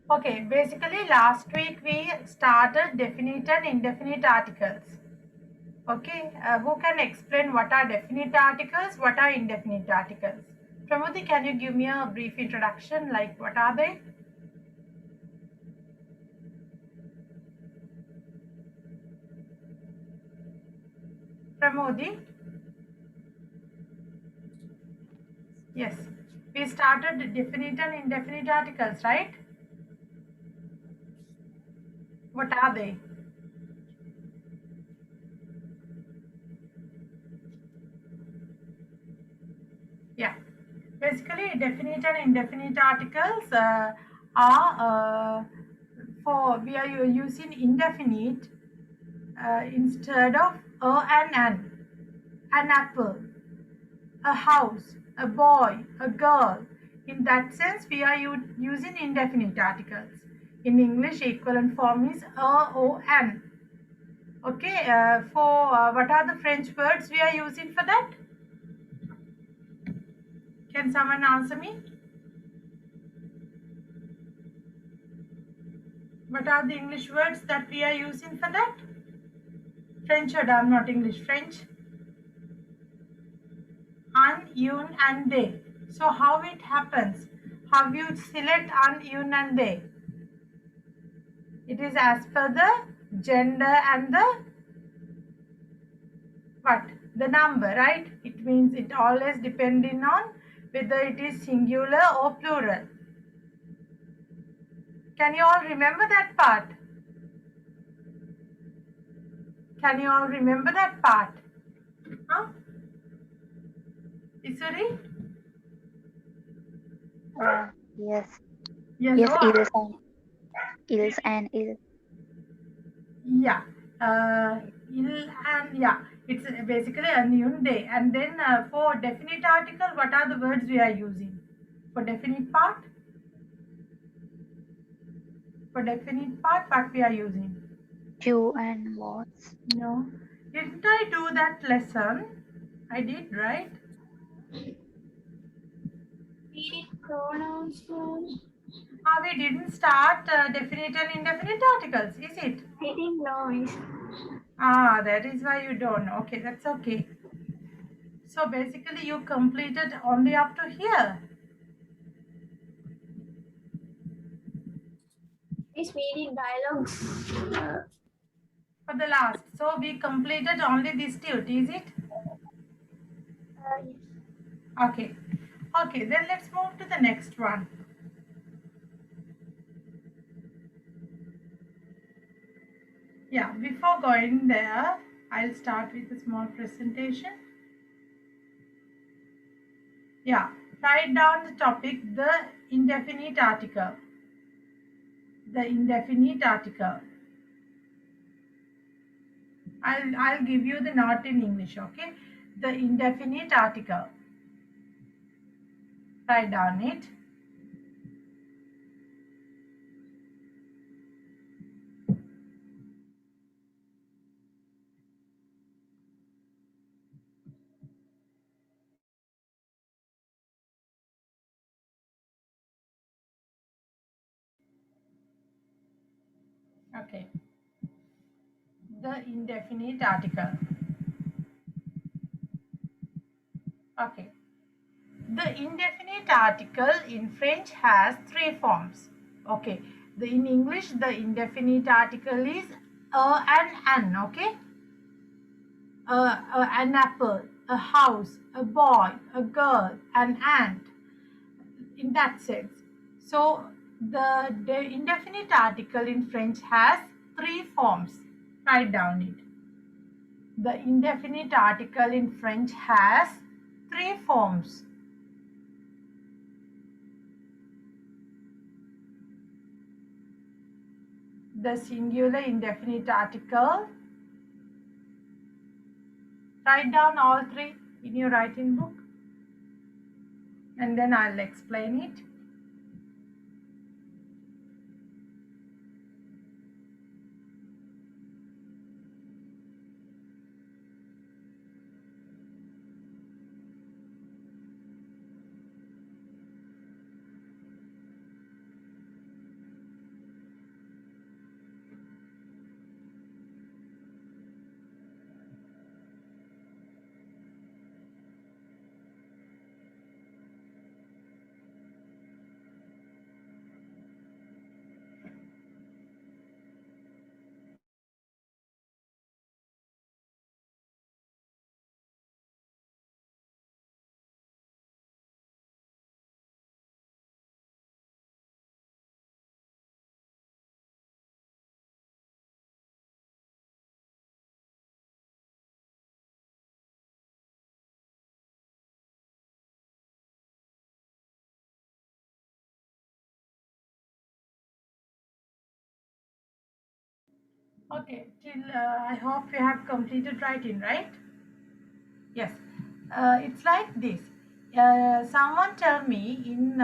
Okay, basically last week we started definite and indefinite articles. Okay, who can explain what are definite articles, what are indefinite articles? Pramodi, can you give me a brief introduction, like what are they? Pramodi? Yes, we started definite and indefinite articles, right? What are they? Yeah, basically definite and indefinite articles are for we are using indefinite instead of and an apple, a house, a boy, a girl. In that sense, we are using indefinite articles. In English, equivalent form is a, o, an. Okay, for what are the French words we are using for that? Can someone answer me? What are the English words that we are using for that? French or not English, French. Un, un, and they. So how it happens? How you select un, un, and they? It is as per the gender and the what? The number, right? It means it always depending on whether it is singular or plural. Can you all remember that part? Can you all remember that part? Huh? Isuri? Yes. Yes, Yes, oh, is and is. yeah. Il and yeah. It's basically a new day. And then for definite article, what are the words we are using? For definite part? For definite part, what we are using? You and was. No. Didn't I do that lesson? I did, right? We did pronouns first. We didn't start definite and indefinite articles, is it? I think no, miss. That is why you don't know. Okay, that's okay. So basically, you completed only up to here Miss, we did dialogues. for the last. So we completed only this tute, is it? Yes. Okay. Okay, then let's move to the next one. Yeah, before going there, I'll start with a small presentation. Yeah, write down the topic, the indefinite article. The indefinite article. I'll give you the note in English, okay? The indefinite article. Write down it. Okay. The indefinite article. Okay. The indefinite article in French has three forms. Okay. In English, the indefinite article is and an. Okay. An apple, a house, a boy, a girl, an ant. In that sense. So the indefinite article in French has three forms. Write down it. The indefinite article in French has three forms. The singular indefinite article. Write down all three in your writing book and then I'll explain it. Okay, till I hope you have completed writing, right? Yes. It's like this. Someone tell me in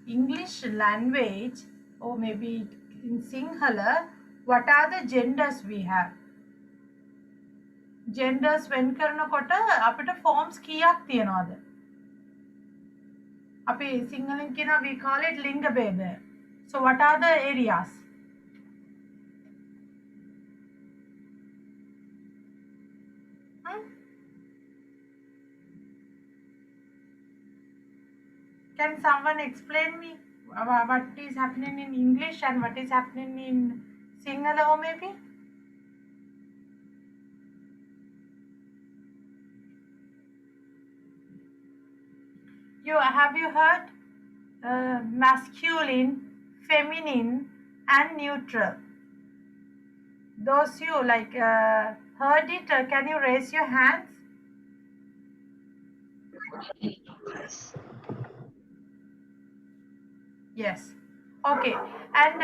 English language, or maybe in Sinhala, what are the genders we have? Genders when කරනකොට අපිට forms කීයක් තියනවද? අපි සිංහලෙන් කියනවා we call it ලිංග භේද. So what are the areas? Hmm? Can someone explain me what is happening in English and what is happening in Sinhala or maybe? Have you heard masculine, feminine, and neutral? Those you heard it, can you raise your hands? Yes. Okay. And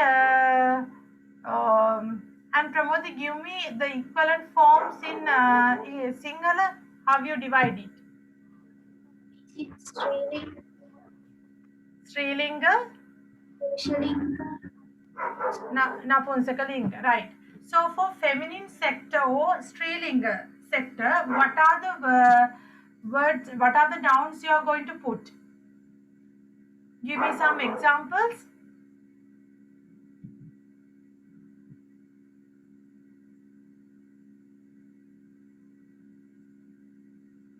Pramodi, give me the equivalent forms in Sinhala. How you divide it? It's really Strilinga, usually Napunsakalinga. Right. So for feminine sector or Strilinga sector, what are the words? What are the nouns you are going to put? Give me some examples.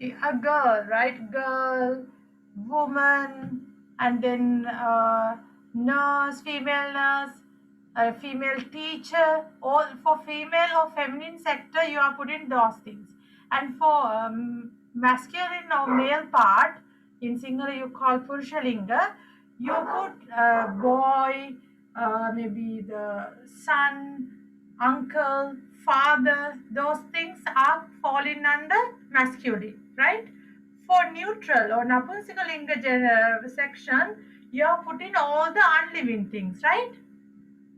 A girl, right? Girl, woman, and then nurse, female nurse, a female teacher. All for female or feminine sector, you are putting those things. And for masculine or male part, in singular you call Purushalinga, you put boy, maybe the son, uncle, father, those things are falling under masculine, right? For neutral or Napunsakalinga section, you are putting all the unliving things, right?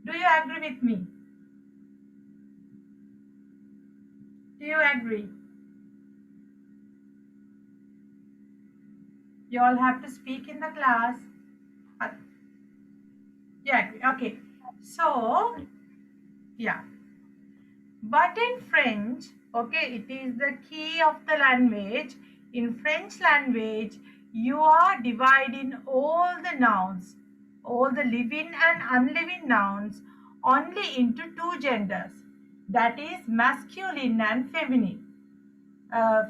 Do you agree with me? Do you agree? You all have to speak in the class. Uh, Yeah, agree. Okay. So, yeah. But in French, okay, it is the key of the language. In French language, you are dividing all the nouns, all the living and unliving nouns, only into two genders. That is masculine and feminine.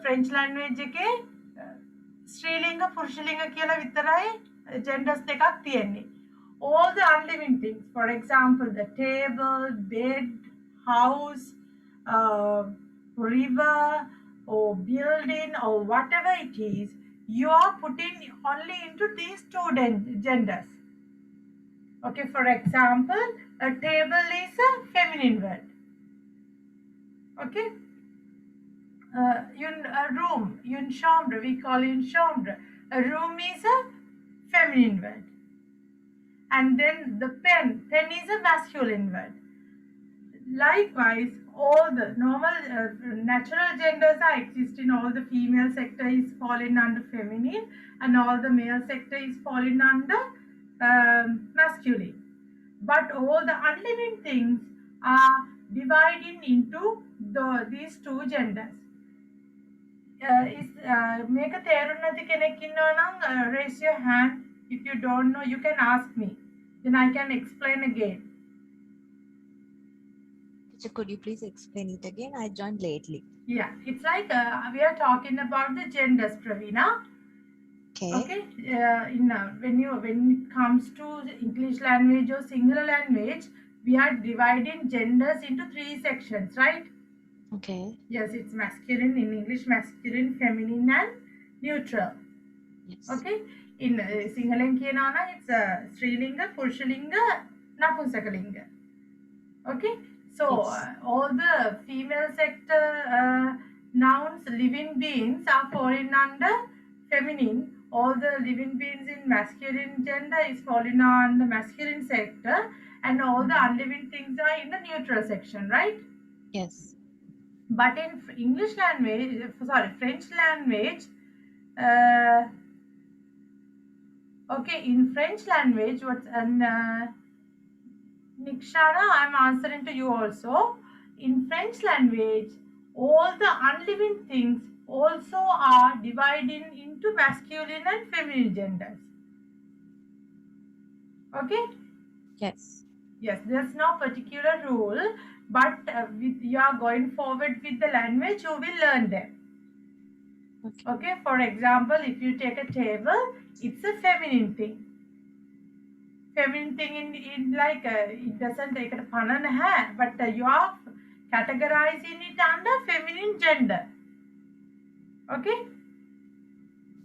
French language එකේ ස්ත්‍රීලිංග පුරුෂලිංග කියලා විතරයි genders දෙකක් තියෙන්නේ. All the unliving things, for example, the table, bed, house, uh, river, or building, or whatever it is, you are putting only into these two genders. Okay, for example, a table is a feminine word. Okay, a room, une chambre, we call une chambre. A room is a feminine word. And then the pen is a masculine word. Likewise, all the normal natural genders are existing. All the female sector is falling under feminine, and all the male sector is falling under masculine. But all the unliving things are dividing into these two genders. Make a තේරුම් නැති කෙනෙක් ඉන්නවා නම් raise your hand. If you don't know, you can ask me. Then I can explain again. Teacher, could you please explain it again? I joined lately. Yeah, it's like we are talking about the genders, Pravina. Okay. When it comes to English language or Sinhala language, we are dividing genders into three sections, right? Okay. Yes, it's masculine in English, masculine, feminine, and neutral. Yes. Okay. In Sinhala කියනවා it's Strilinga, Purushalinga, Napunsakalinga. Okay. So Yes. all the female sector nouns, living beings are falling under feminine. All the living beings in masculine gender is falling on the masculine sector, and all the unliving things are in the neutral section, right? Yes. But in English language, sorry, French language, uh, okay, in French language, what's and Nikshana, I'm answering to you also. In French language, all the unliving things also are divided into masculine and feminine genders. Okay? Yes. Yes, there's no particular rule, but with you are going forward with the language, you will learn them. Okay. Okay, for example, if you take a table, it's a feminine thing. Feminine thing in like it doesn't take a panan hai, but you are categorizing it under feminine gender. Okay,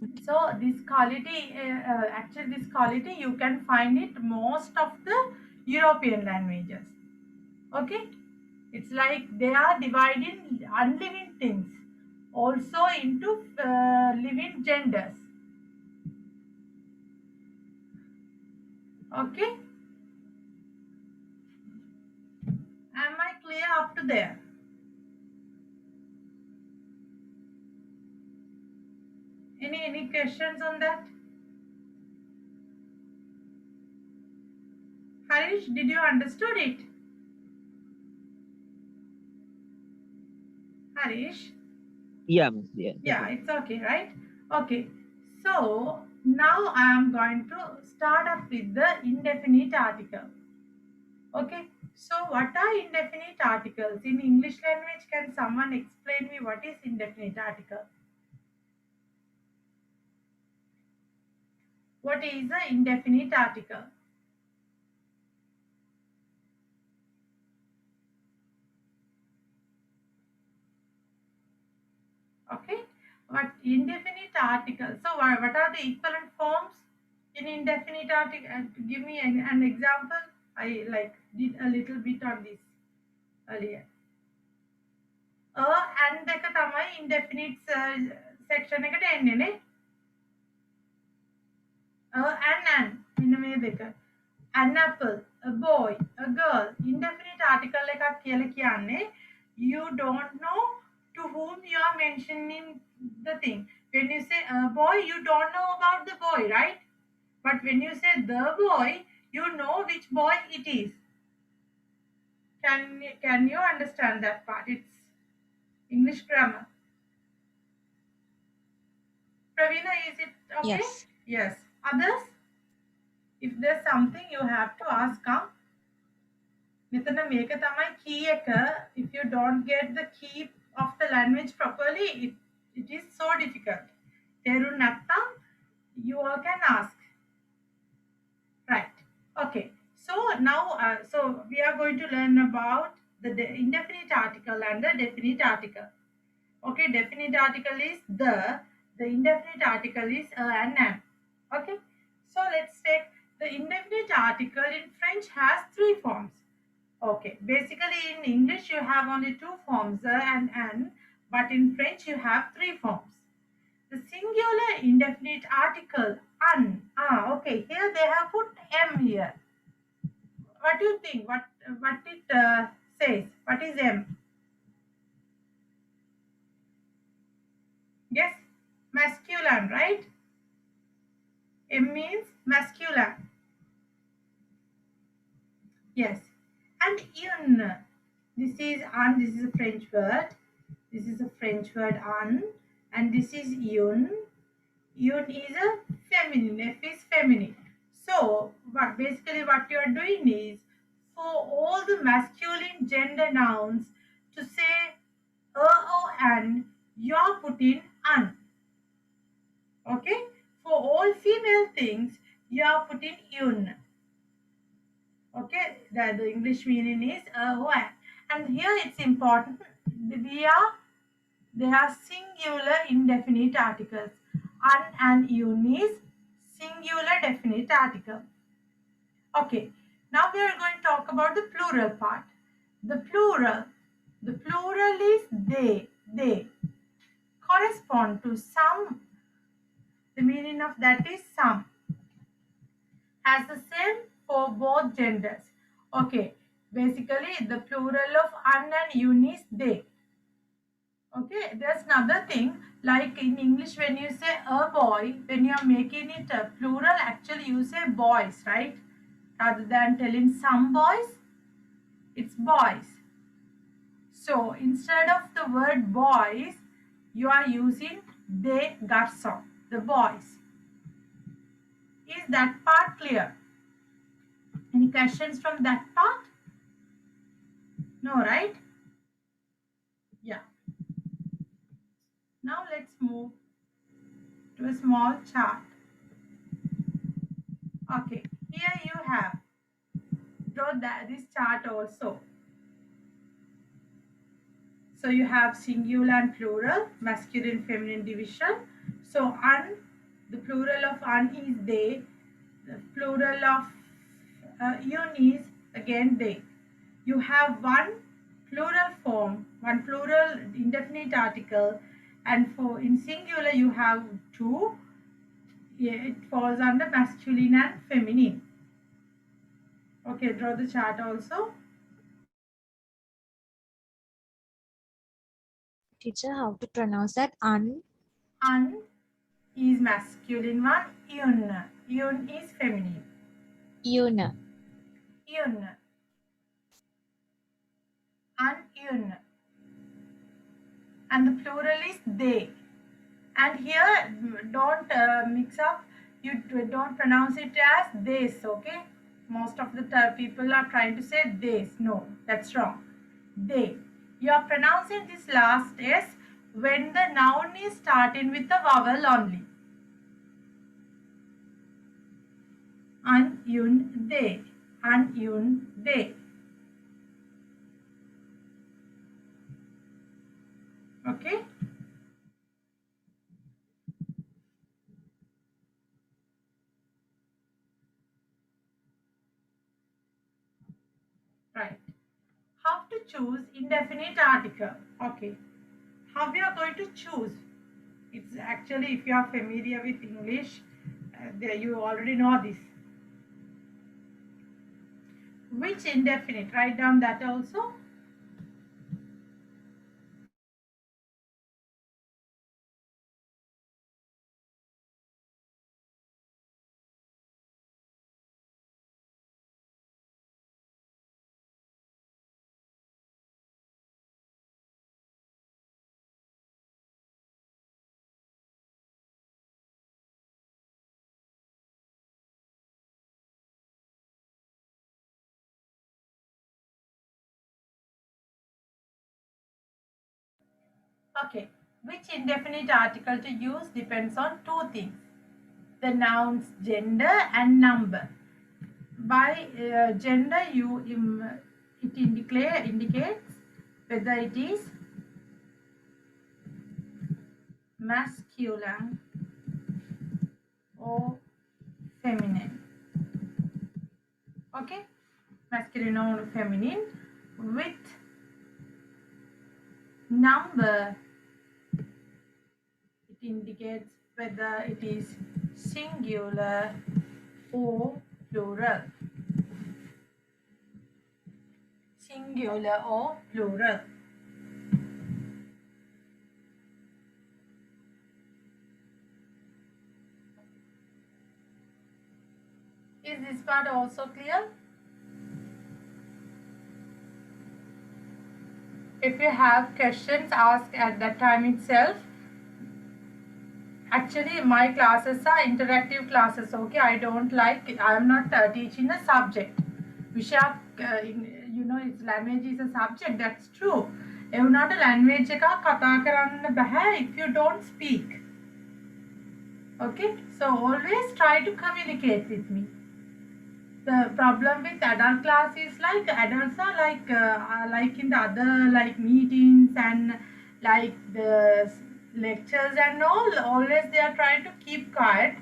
Okay. so this quality, actually, this quality you can find it most of the European languages. Okay, it's like they are dividing unliving things also into living genders. Okay, am I clear up to there? Any questions on that? Harish, did you understood it? Harish? Yeah, miss. Yeah, Yeah, definitely. it's okay, right? Okay. So now I am going to start up with the indefinite article. Okay. So what are indefinite articles? In English language, can someone explain me what is indefinite article? What is the indefinite article? Okay. What indefinite article? So what are the equivalent forms in indefinite article? Give me an example. I like did a little bit on this earlier. And දෙක තමයි indefinite section එකට එන්නේ නේ. And මෙන්න මේ දෙක. An apple, a boy, a girl. Indefinite article එකක් කියලා කියන්නේ you don't know to whom you are mentioning the thing. When you say a boy, you don't know about the boy, right? But when you say the boy, you know which boy it is. Can you understand that part? It's English grammar. Pravina, is it okay? Yes. Yes. Others? If there's something you have to ask, මෙතන මේක තමයි key එක. If you don't get the key of the language properly, it is so difficult. තේරුම් නැත්නම් you all can ask. Right. Okay. So now, so we are going to learn about the indefinite article and the definite article. Okay, definite article is the indefinite article is and an. Okay, so let's take the indefinite article in French has three forms. Okay, basically in English you have only two forms, and an, but in French you have three forms. The singular indefinite article un. Okay, here they have put m here. What do you think? What it says? What is m? Yes, masculine, right? M means masculine. Yes. And un. This is un. This is a French word. This is a French word un. And this is un. Un is a feminine. F is feminine. So basically what you are doing is for all the masculine gender nouns to say or an, you are putting un. Okay? For all female things, you are putting un. Okay, the English meaning is one. And here it's important, they are singular indefinite articles. Un and un is singular definite article. Okay, now we are going to talk about the plural part. The plural is they correspond to some. The meaning of that is some. Has the same for both genders. Okay, Basically, the plural of un and un is they. Okay, there's another thing, like in English, when you say a boy, when you are making it a plural, actually you say boys, right? Rather than telling some boys, it's boys. So instead of the word boys, you are using they garçon, the boys. Is that part clear? Any questions from that part? No, right? Yeah. Now let's move to a small chart. Okay, here you have, draw this chart also. So you have singular and plural, masculine, feminine division. So un, the plural of un is they, the plural of un is again they. You have one plural form, one plural indefinite article, and for in singular you have two. It falls under masculine and feminine. Okay, draw the chart also. Teacher, how to pronounce that? Un. Un is masculine one, un is feminine. Una. Un, un, and the plural is they. And here, don't mix up. You don't pronounce it as this. Okay, most of the people are trying to say this. No, that's wrong. They. You are pronouncing this last s when the noun is starting with the vowel only. Un, they. Un, they. Okay. Right. How to choose indefinite article? Okay. How we are going to choose? It's actually, if you are familiar with English, you already know this. Which indefinite? Write down that also. Okay. Which indefinite article to use depends on two things: the noun's gender and number. By gender, it indicates whether it is masculine or feminine. Okay, masculine or feminine. With number, it indicates whether it is singular or plural. Singular or plural. Is this part also clear? If you have questions, ask at that time itself. Actually, my classes are interactive classes. Okay, I am not teaching a subject. Vishak, it's language is a subject. That's true. එවුනාට language එකක් කතා කරන්න බෑ if you don't speak. Okay, so always try to communicate with me. The problem with adult class is like adults are like in the other like meetings and like the lectures and all, always they are trying to keep quiet.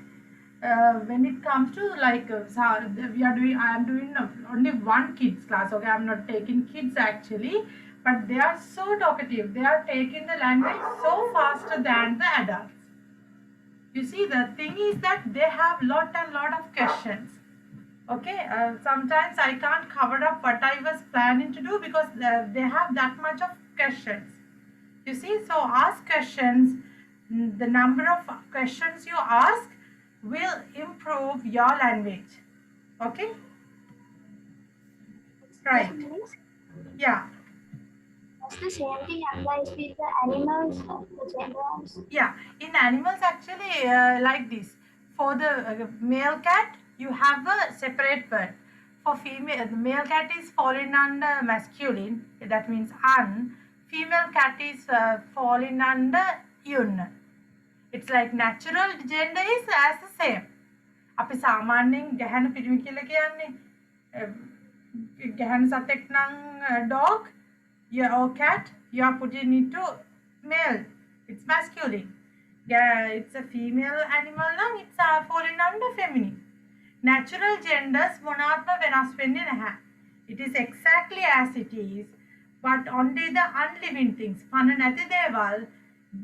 When it comes to like I am doing only one kids class. Okay, I'm not taking kids actually, but they are so talkative. They are taking the language so faster than the adults. You see, the thing is that they have lot and lot of questions. Okay, sometimes I can't cover up what I was planning to do because they have that much of questions. You see, so ask questions. The number of questions you ask will improve your language. Okay, right. Excuse me. Yeah, Does the same thing applies with the animals, the genders? yeah. In animals, actually, like this. For the male cat, you have a separate word. For female, the male cat is falling under masculine. That means an. Female cat is falling under yun. It's like natural gender is as the same. අපි සාමාන්‍යයෙන් ගැහැණු පිරිමි කියලා කියන්නේ ගැහැණු සතෙක් නම් dog or cat you are putting into male, it's masculine. Yeah, it's a female animal නම් it's falling under feminine. Natural genders මොනවත්ම වෙනස් වෙන්නේ නැහැ. It is exactly as it is, but only the unliving things, පණ නැති දේවල්,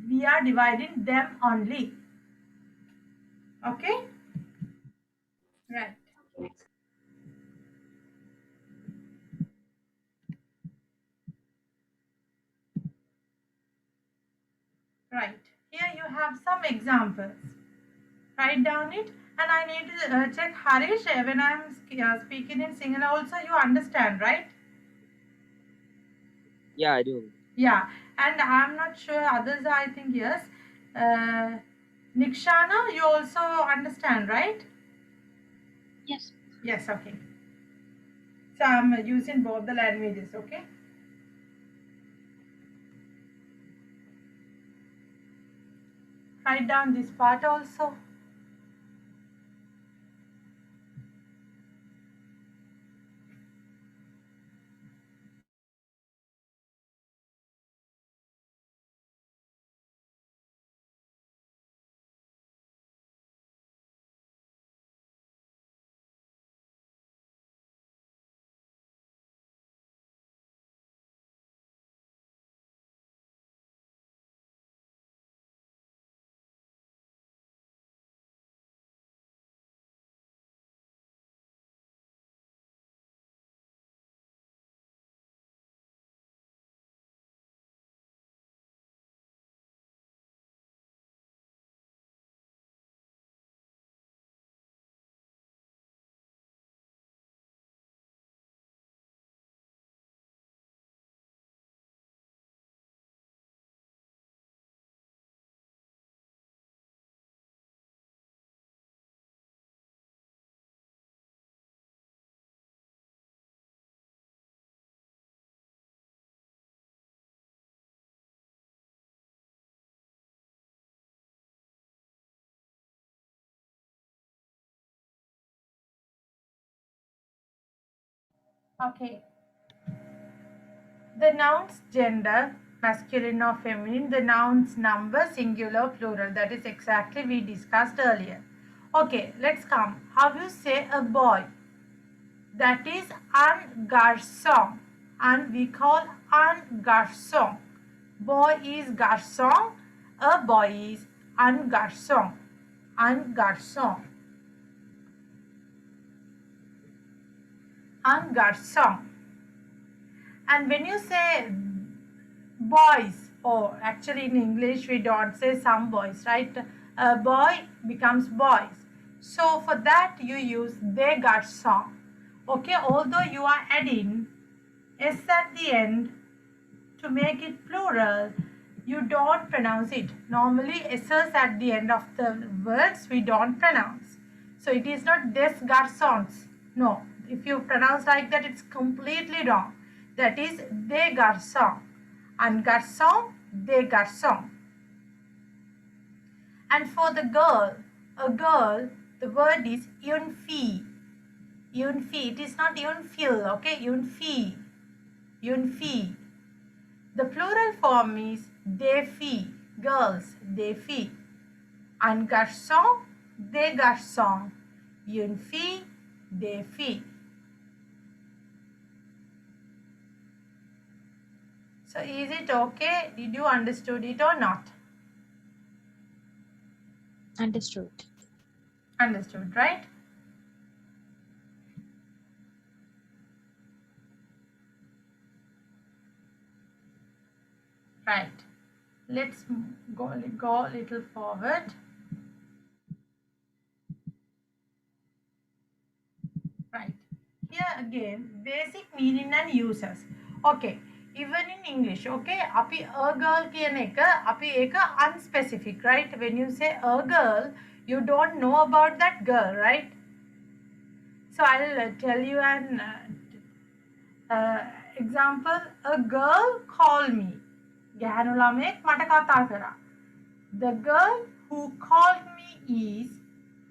we are dividing them only. Okay, right. Right. Here you have some examples. Write down it, and I need to check Harish when I'm speaking in Sinhala also. You understand, right? Yeah, I do. Yeah, and I'm not sure others. I think yes. Nikshana, you also understand, right? Yes. Yes. Okay. So I'm using both the languages. Okay. Write down this part also. Okay. The nouns gender, masculine or feminine, the nouns number, singular, plural. That is exactly we discussed earlier. Okay, let's come. How you say a boy? That is un garçon. And we call un garçon. Boy is garçon. A boy is un garçon. Un garçon. Un garçon. And when you say boys, or actually in English we don't say some boys, right? A boy becomes boys. So for that you use des garçons. Okay, although you are adding s at the end to make it plural, you don't pronounce it. Normally s's at the end of the words we don't pronounce. So it is not des garçons. No, if you pronounce like that, it's completely wrong. That is des garçons. Un garçon, des garçons. And for the girl, a girl, the word is une fille. Une fille. It is not une fille, okay? Une fille. Une fille. The plural form is des filles. Girls, des filles. Un garçon, des garçons. Une fille, des filles. So is it okay? Did you understood it or not? Understood. Understood, right? Right. Let's go a little forward. Right. Here again, basic meaning and uses. Okay. Even in English, okay, api a girl කියන එක api ඒක unspecific, right? When you say a girl, you don't know about that girl, right? So I'll tell you an example. A girl called me. ගැහැණු ළමයෙක් මට කතා කරා. The girl who called me is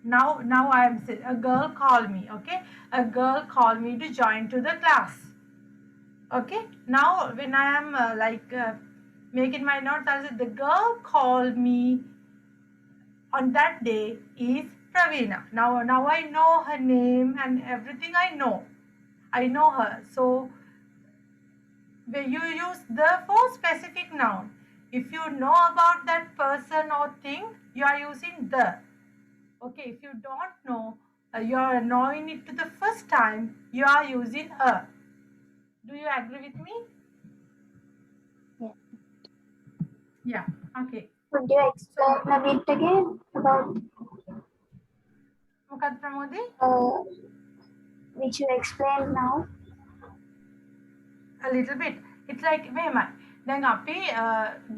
now I am saying a girl called me. Okay, a girl called me to join to the class. Okay, now when I am making my notes, I say the girl called me on that day is Pravina. Now I know her name and everything. I know her. So when you use the for specific noun, if you know about that person or thing, you are using the. Okay, if you don't know, you are knowing it to the first time, you are using a. Do you agree with me? Yeah. Yeah. Okay. Could you explain a bit again about මොකක්ද ප්‍රමෝදි? which you explained now? A little bit. It's like මෙහෙමයි. දැන් අපි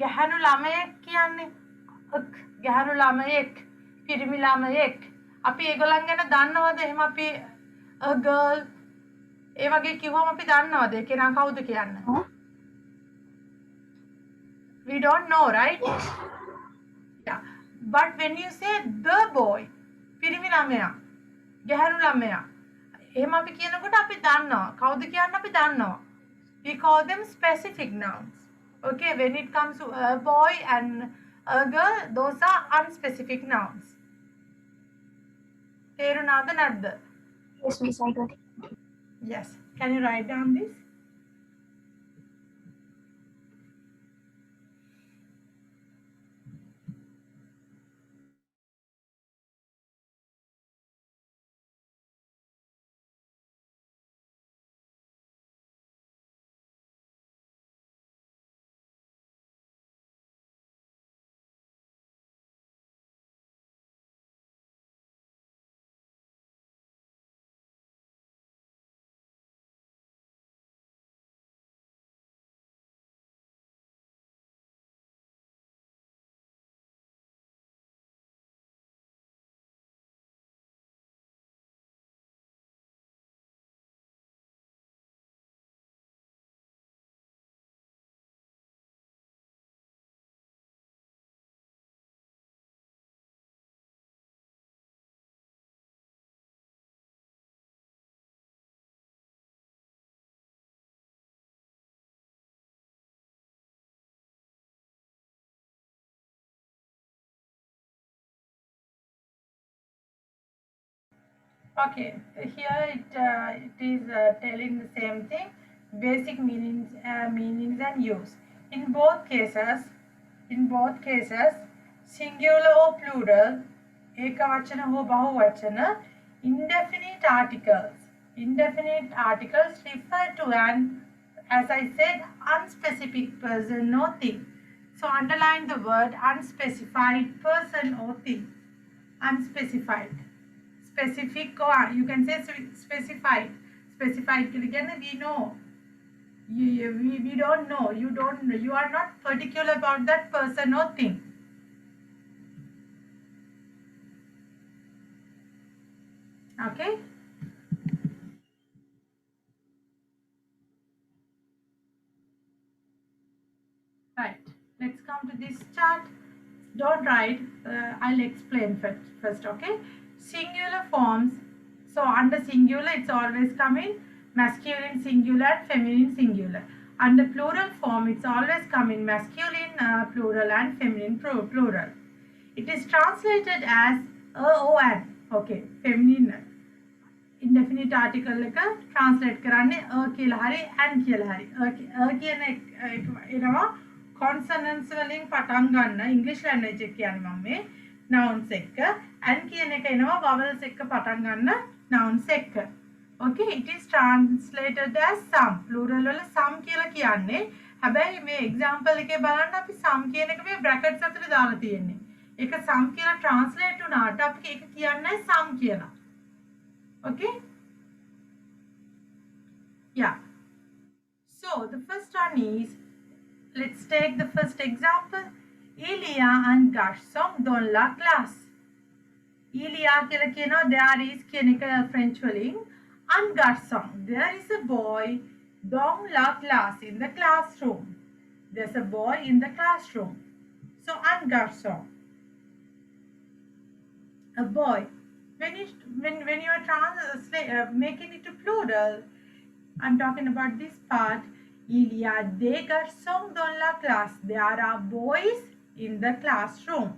ගැහැණු ළමයෙක් කියන්නේ ගැහැණු ළමයෙක්, පිරිමි ළමයෙක්. අපි ඒගොල්ලන් ගැන දන්නවද? එහෙම අපි a girl ඒ වගේ කිව්වම අපි දන්නවද? ඒ කෙනා කවුද කියන්න? Huh? We don't know, right? Yeah. But when you say the boy, පිරිමි ළමයා, ගැහැණු ළමයා, එහෙම අපි කියනකොට අපි දන්නවා. කවුද කියන්න අපි දන්නවා. We call them specific nouns. Okay, when it comes to a boy and a girl, those are unspecific nouns. තේරුණාද නැද්ද? Yes, miss, I got it. Yes. Can you write down this? Okay, here it is telling the same thing, basic meanings and use. In both cases, singular or plural, ekavachana or bahuvachana, indefinite articles refer to an, as I said, unspecific person or thing. So underline the word unspecified person or thing. Unspecified. Specific, or you can say specified. Specified again, we know. We don't know. You are not particular about that person or thing. Okay. Right. Let's come to this chart. Don't write. I'll explain first. Okay. Singular forms. So under singular, it's always coming masculine singular and feminine singular. Under plural form, it's always coming masculine plural and feminine plural. It is translated as a-o-n. Okay, feminine indefinite article එක translate කරන්නේ a කියලා හරි and කියලා හරි. a කියන එනවා consonants වලින් පටන් ගන්න English language එක කියන්නේ මම මේ nouns එක්ක and කියන එක එනවා vowels එක්ක පටන් ගන්න nouns එක්ක. Okay, it is translated as some. Plural වල some කියලා කියන්නේ. හැබැයි මේ එක්සාම්පල් එකේ බලන්න අපි some කියන එක මේ brackets අතර දාලා තියෙන්නේ. ඒක some කියලා translate වුණාට අපි ඒක කියන්නේ some කියලා. Okay? Yeah. So the first one is, let's take the first example. Il y a un garçon dans la classe. Il y a කියලා කියනවා there is කියන එක French වලින්. Un garçon, there is a boy dans la classe, in the classroom. There's a boy in the classroom. So un garçon, a boy. When you are making it to plural, I'm talking about this part. Il y a des garçons dans la classe. There are boys in the classroom.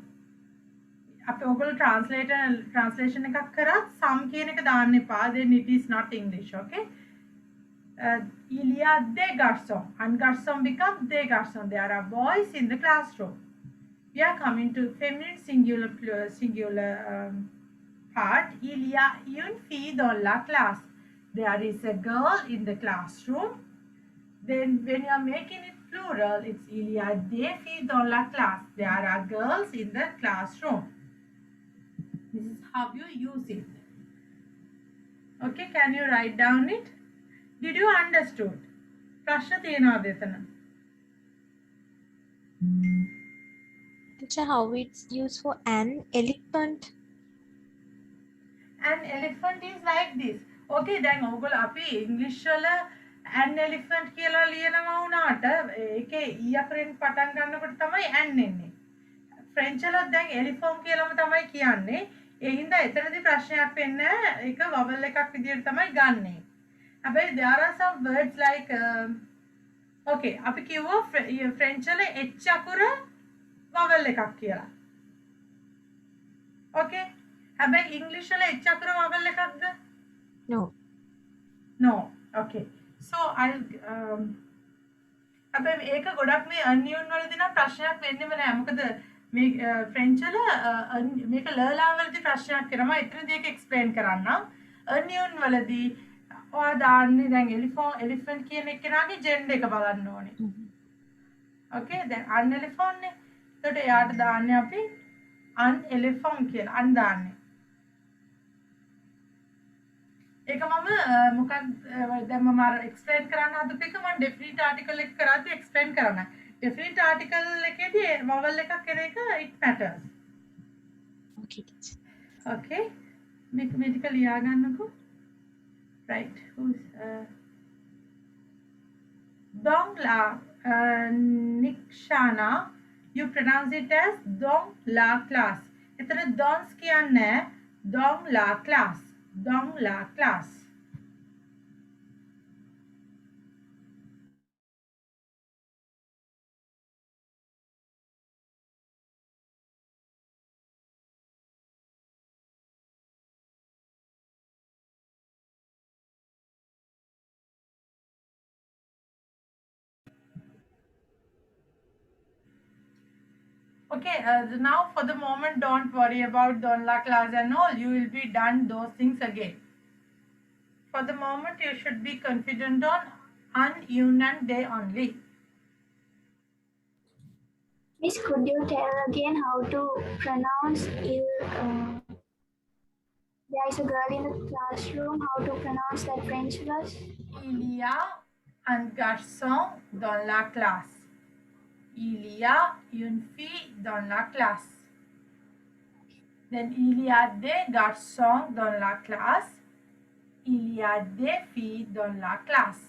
අපි ඔයගොල්ලෝ translation එකක් කරත් some කියන එක දාන්න එපා. Then it is not English, okay? Il y a des garçons. Un garçon becomes des garçons. There are boys in the classroom. We are coming to feminine singular part. Il y a une fille dans la classe. There is a girl in the classroom. Then when you are making it plural, it's il y a des filles dans la classe. There are girls in the classroom. This is how you use it. Okay, can you write down it? Did you understood? ප්‍රශ්න තියෙනවද එතන? Teacher, how it's used for an elephant? An elephant is like this. Okay, දැන් ඔයගොල්ලෝ අපි ඉංග්‍රීසි වල an elephant කියලා ලියනවා වුණාට ඒකේ e අකුරෙන් පටන් ගන්නකොට තමයි an එන්නේ. ෆ්‍රෙන්ච් වල දැන් elephant කියලාම තමයි කියන්නේ. ඒ හින්දා එතනදී ප්‍රශ්නයක් වෙන්නේ නැහැ. ඒක vowel එකක් විදිහට තමයි ගන්නෙ. හැබැයි there are some words like okay, අපි කිව්වා ෆ්‍රෙන්ච් වල h අකුර vowel එකක් කියලා. Okay? හැබැයි ඉංග්‍රීසි වල h අකුර vowel එකක්ද? No. No. Okay. So I'll හැබැයි ඒක ගොඩක් මේ unknown වලදී නම් ප්‍රශ්නයක් වෙන්නේම නැහැ. මොකද මේ ෆ්‍රෙන්ච් වල මේක ලර්ලා වලදී ප්‍රශ්නයක් කරනවා. එතනදී ඒක එක්ස්ප්ලেইন කරන්නම්. unknown වලදී ඔයා දාන්නේ දැන් elephant කියන එකනාගේ gender එක බලන්න ඕනේ. Okay, දැන් un elephant නේ. එතකොට එයාට දාන්නේ අපි un elephant කියලා. un දාන්නේ. ඒක මම මොකක්ද දැන් මම අර එක්ස්ප්ලেইন කරන්න හදපු එක මම ඩෙෆිනිට් ආටිකල් එක කරද්දී එක්ස්ප්ලেইন කරන්න. ඩෙෆිනිට් ආටිකල් එකේදී vowel එකක් එන එක it matters. Okay, teacher. Okay, මේක ටික ලියා ගන්නකෝ. Right, who's Dong la Nikshana, you pronounce it as Dong la class. එතන dons කියන්නේ Dong la class. Dong la class. Okay, now for the moment, don't worry about Don la class and all. You will be done those things again. For the moment, you should be confident on un, un and they only. Miss, could you tell again how to pronounce there is a girl in the classroom, how to pronounce that French word? Il y a un garçon dans la classe. Il y a une fille dans la classe. Then il y a des garçons dans la classe. Il y a des filles dans la classe.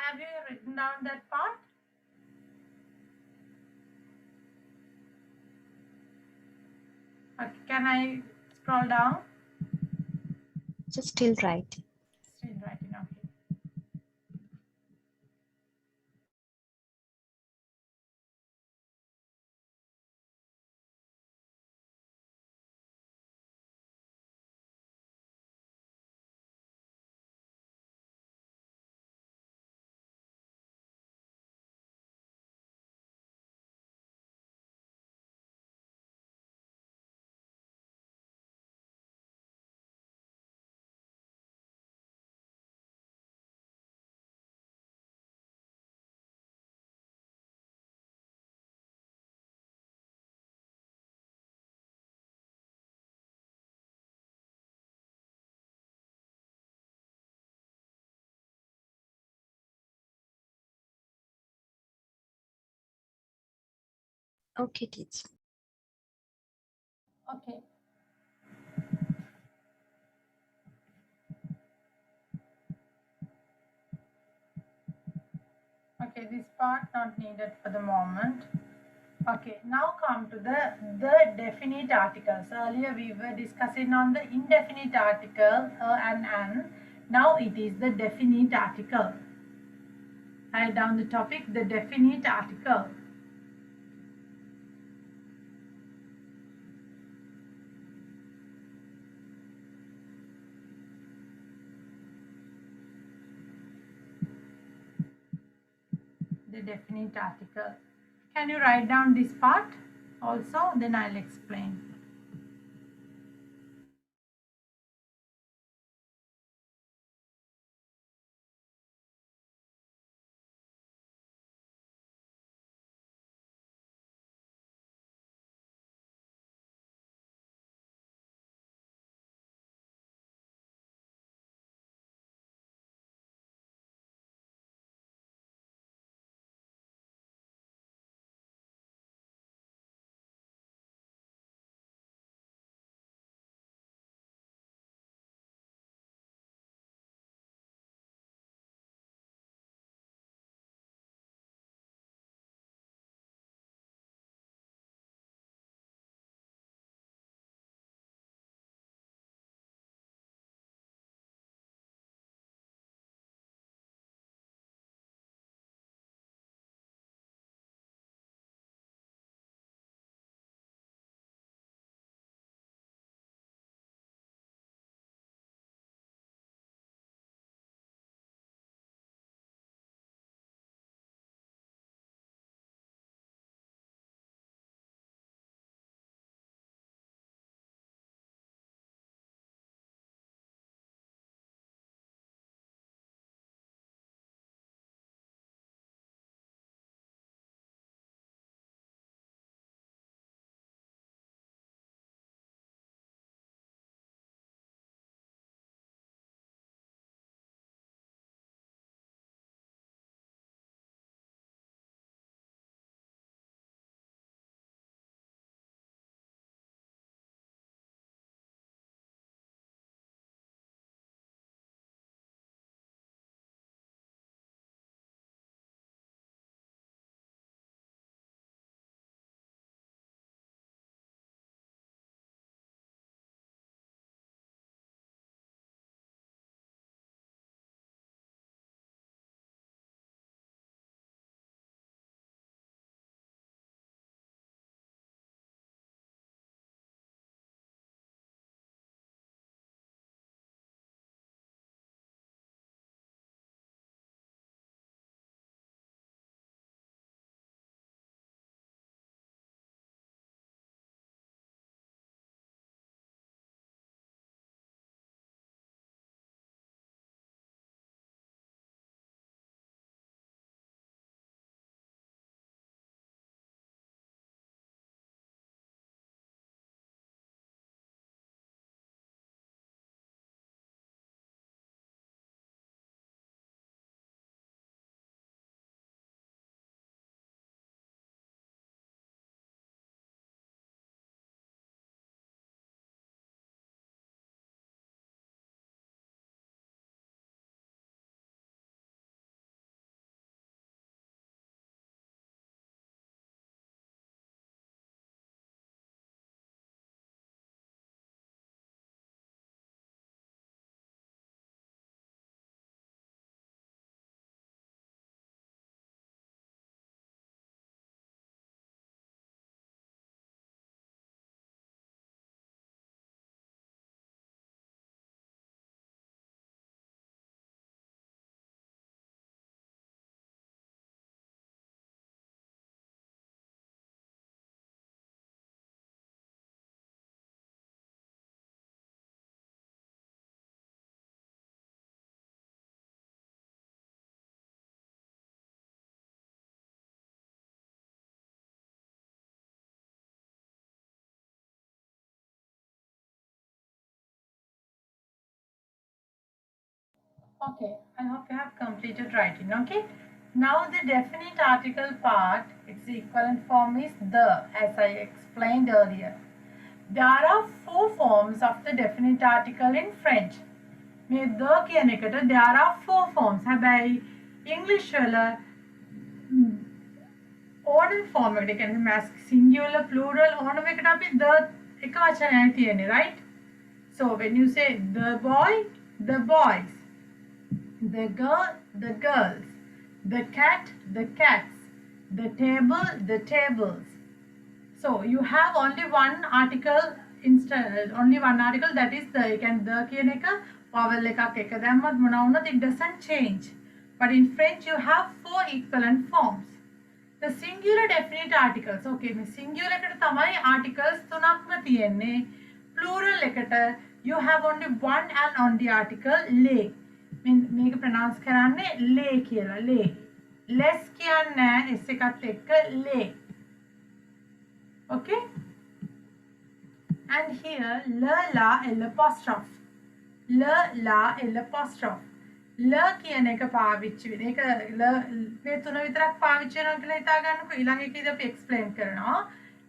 Have you written down that part? Okay, can I scroll down? Just still writing. Still writing, okay. Okay, teacher. Okay. Okay, this part not needed for the moment. Okay, now come to the definite articles. Earlier we were discussing on the indefinite article and. Now it is the definite article. Write down the topic, the definite article. The definite article. Can you write down this part also? Then I'll explain. Okay, I hope you have completed writing. Okay, Now the definite article part, its equivalent form is the, as I explained earlier. There are four forms of the definite article in French. මේ the කියන එකට there are four forms. හැබැයි English වල ඕනම form එකකට කියන්නේ mask singular plural ඕනම එකට අපි the එක වචනයයි තියෙන්නේ, right? So when you say the boy, the boys, the girl, the girls, the cat, the cats, the table, the tables. So you have only one article that is the. You can the කියන එක vowel එකක් එක දැම්මත් මොනවා වුණත් it doesn't change. But in French you have four equivalent forms. The singular definite articles. Okay, මේ singular එකට තමයි articles තුනක්ම තියෙන්නේ. Plural එකට you have only one and only article lay. මේක pronounce කරන්නේ lay කියලා lay. less කියන්නේ s එකත් එක්ක lay. Okay? And here la la l apostrophe. La la l apostrophe. ල කියන එක පාවිච්චි වෙන. ඒක ල මේ තුන විතරක් පාවිච්චි වෙනවා කියලා හිතා ගන්නකො. ඊළඟ එකේදී අපි එක්ස්ප්ලেইন කරනවා.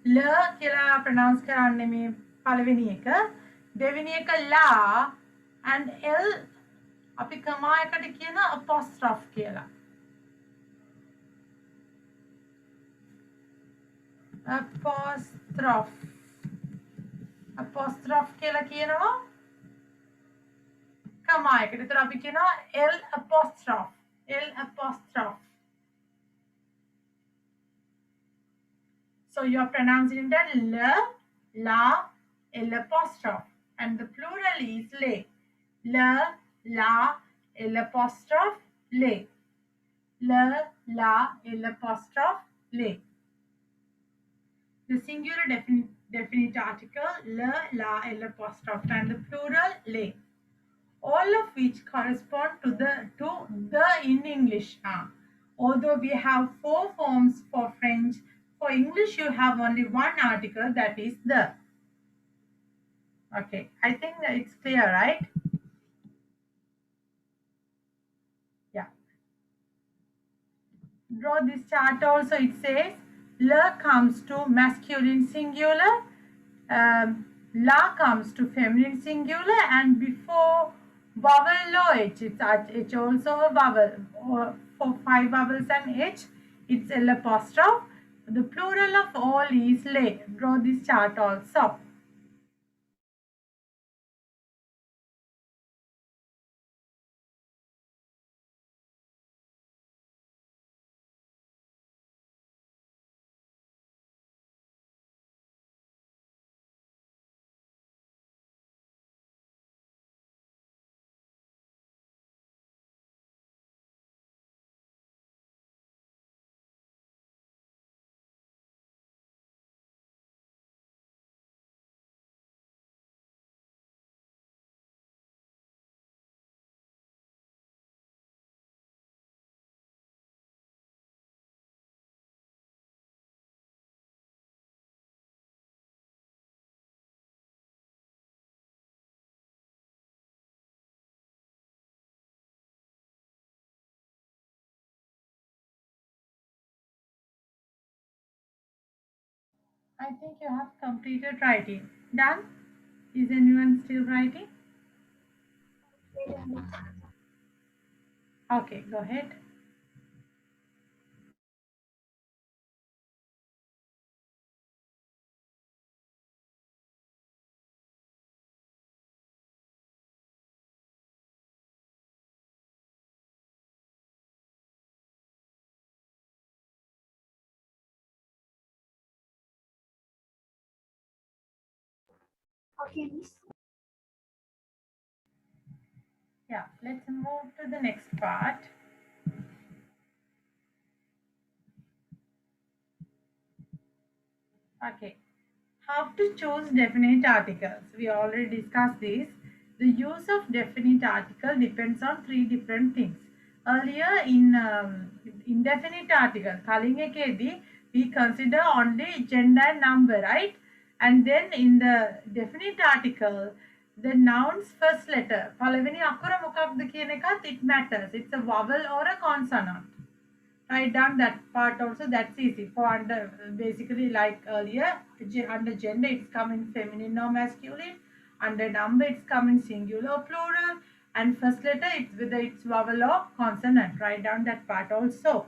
ල කියලා ප්‍රොනවුන්ස් කරන්නේ මේ පළවෙනි එක. දෙවෙනි එක ලා and l අපි කමා එකට කියන apostrophe කියලා. apostrophe කියලා කියනවා. කමා එකට. ඒතර අපි කියනවා l apostrophe. So you are pronouncing that la, l apostrophe, and the plural is lay. La, l apostrophe, lay. La, l apostrophe, lay. The singular definite article la, l apostrophe, and the plural lay. All of which correspond to the in English. Although we have four forms for French, for English you have only one article, that is the. Okay, I think that it's clear, right? Yeah. Draw this chart also. It says la comes to masculine singular, la comes to feminine singular, and before vowel low h, it's also a vowel. For 5 vowels and h, it's l apostrophe. The plural of all is lay. Draw this chart also. I think you have completed writing. Done? Is anyone still writing? Okay, go ahead. Okay, miss. Yeah, let's move to the next part. Okay, how to choose definite articles. We already discussed this. The use of definite article depends on 3 different things. Earlier in indefinite article, කලින් එකේදී we consider only gender and number, right? And then in the definite article, the noun's first letter, පළවෙනි අකුර මොකක්ද කියන එකත් it matters. It's a vowel or a consonant. Write down that part also. That's easy for under, basically like earlier, under gender it's coming feminine or masculine, under number it's coming singular or plural, and first letter it's whether it's vowel or consonant. Write down that part also.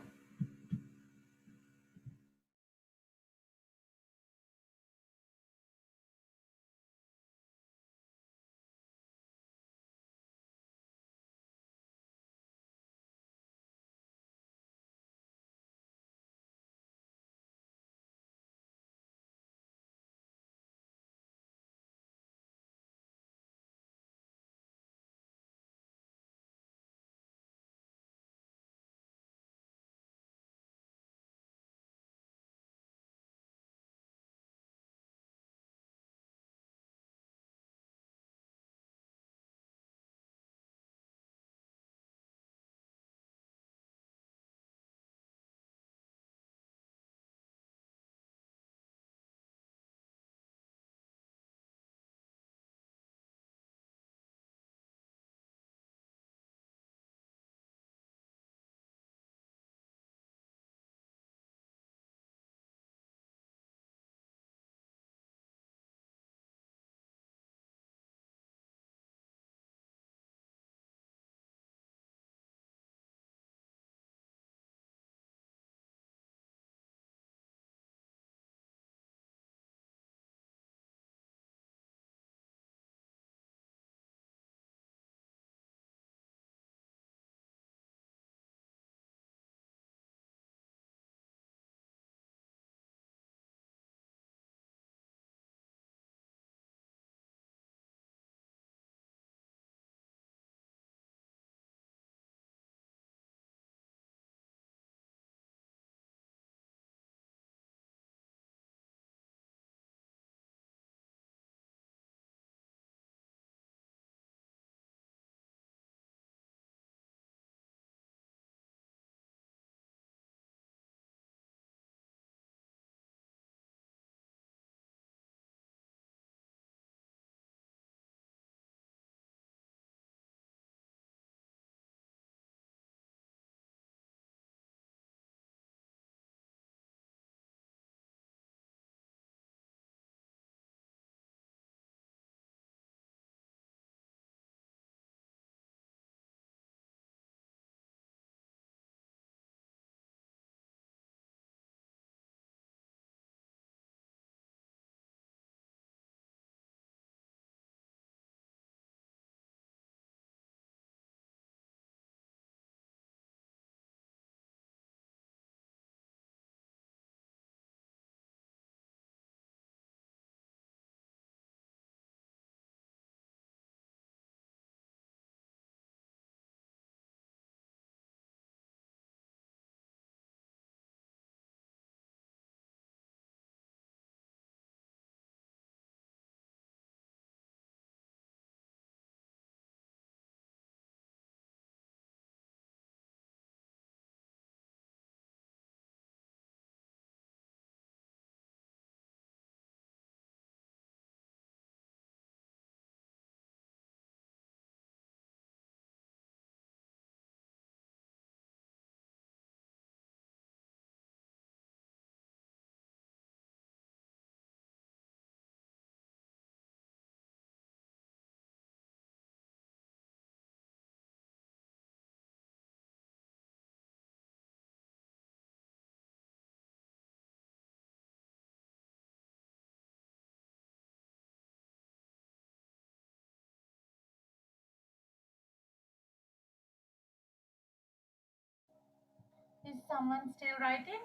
Is someone still writing?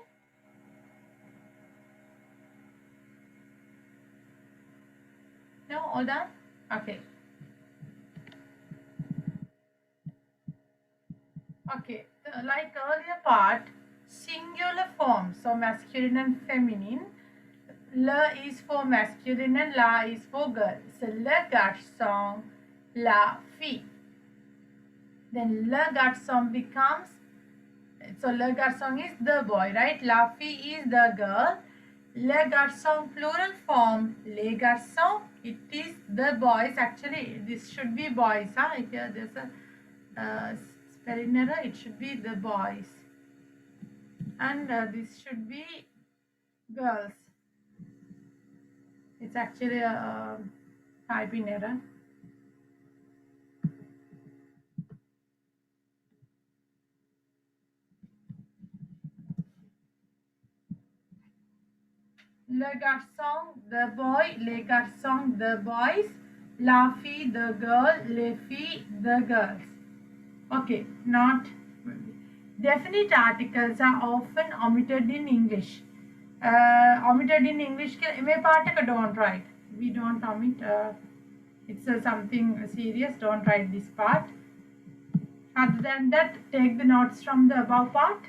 No, all done? Okay. Okay, like earlier part, singular form, so masculine and feminine. La is for masculine and la is for girl. So le garçon, la fille. Then le garçon becomes, so le garçon is the boy, right? La fille is the girl. Le garçon plural form, les garçons, it is the boys. Actually, this should be boys. Huh? If there's a spelling error, it should be the boys. and this should be girls. It's actually a typing error. Le garçon, the boy, les garçons, the boys, la fille, the girl, les filles, the girls. Okay, not definite articles are often omitted in English. Omitted in English, may part don't write. We don't omit. It's something serious. Don't write this part. Other than that, take the notes from the above part.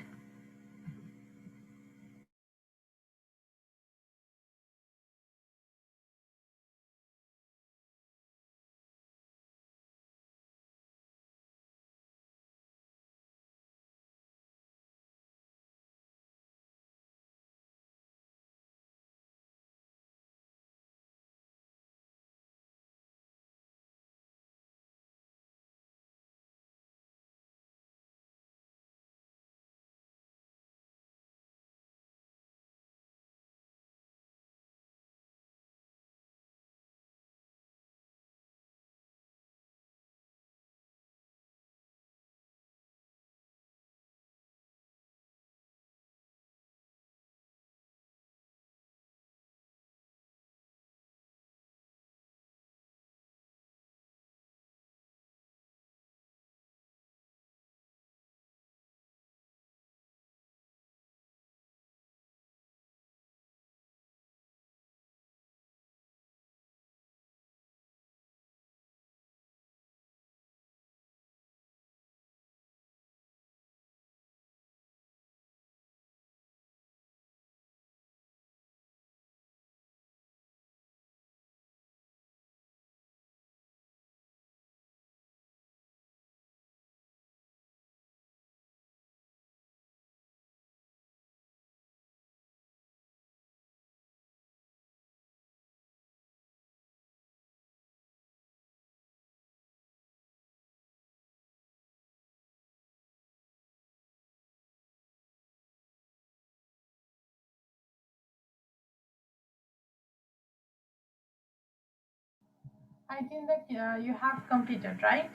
I think that you have completed, right?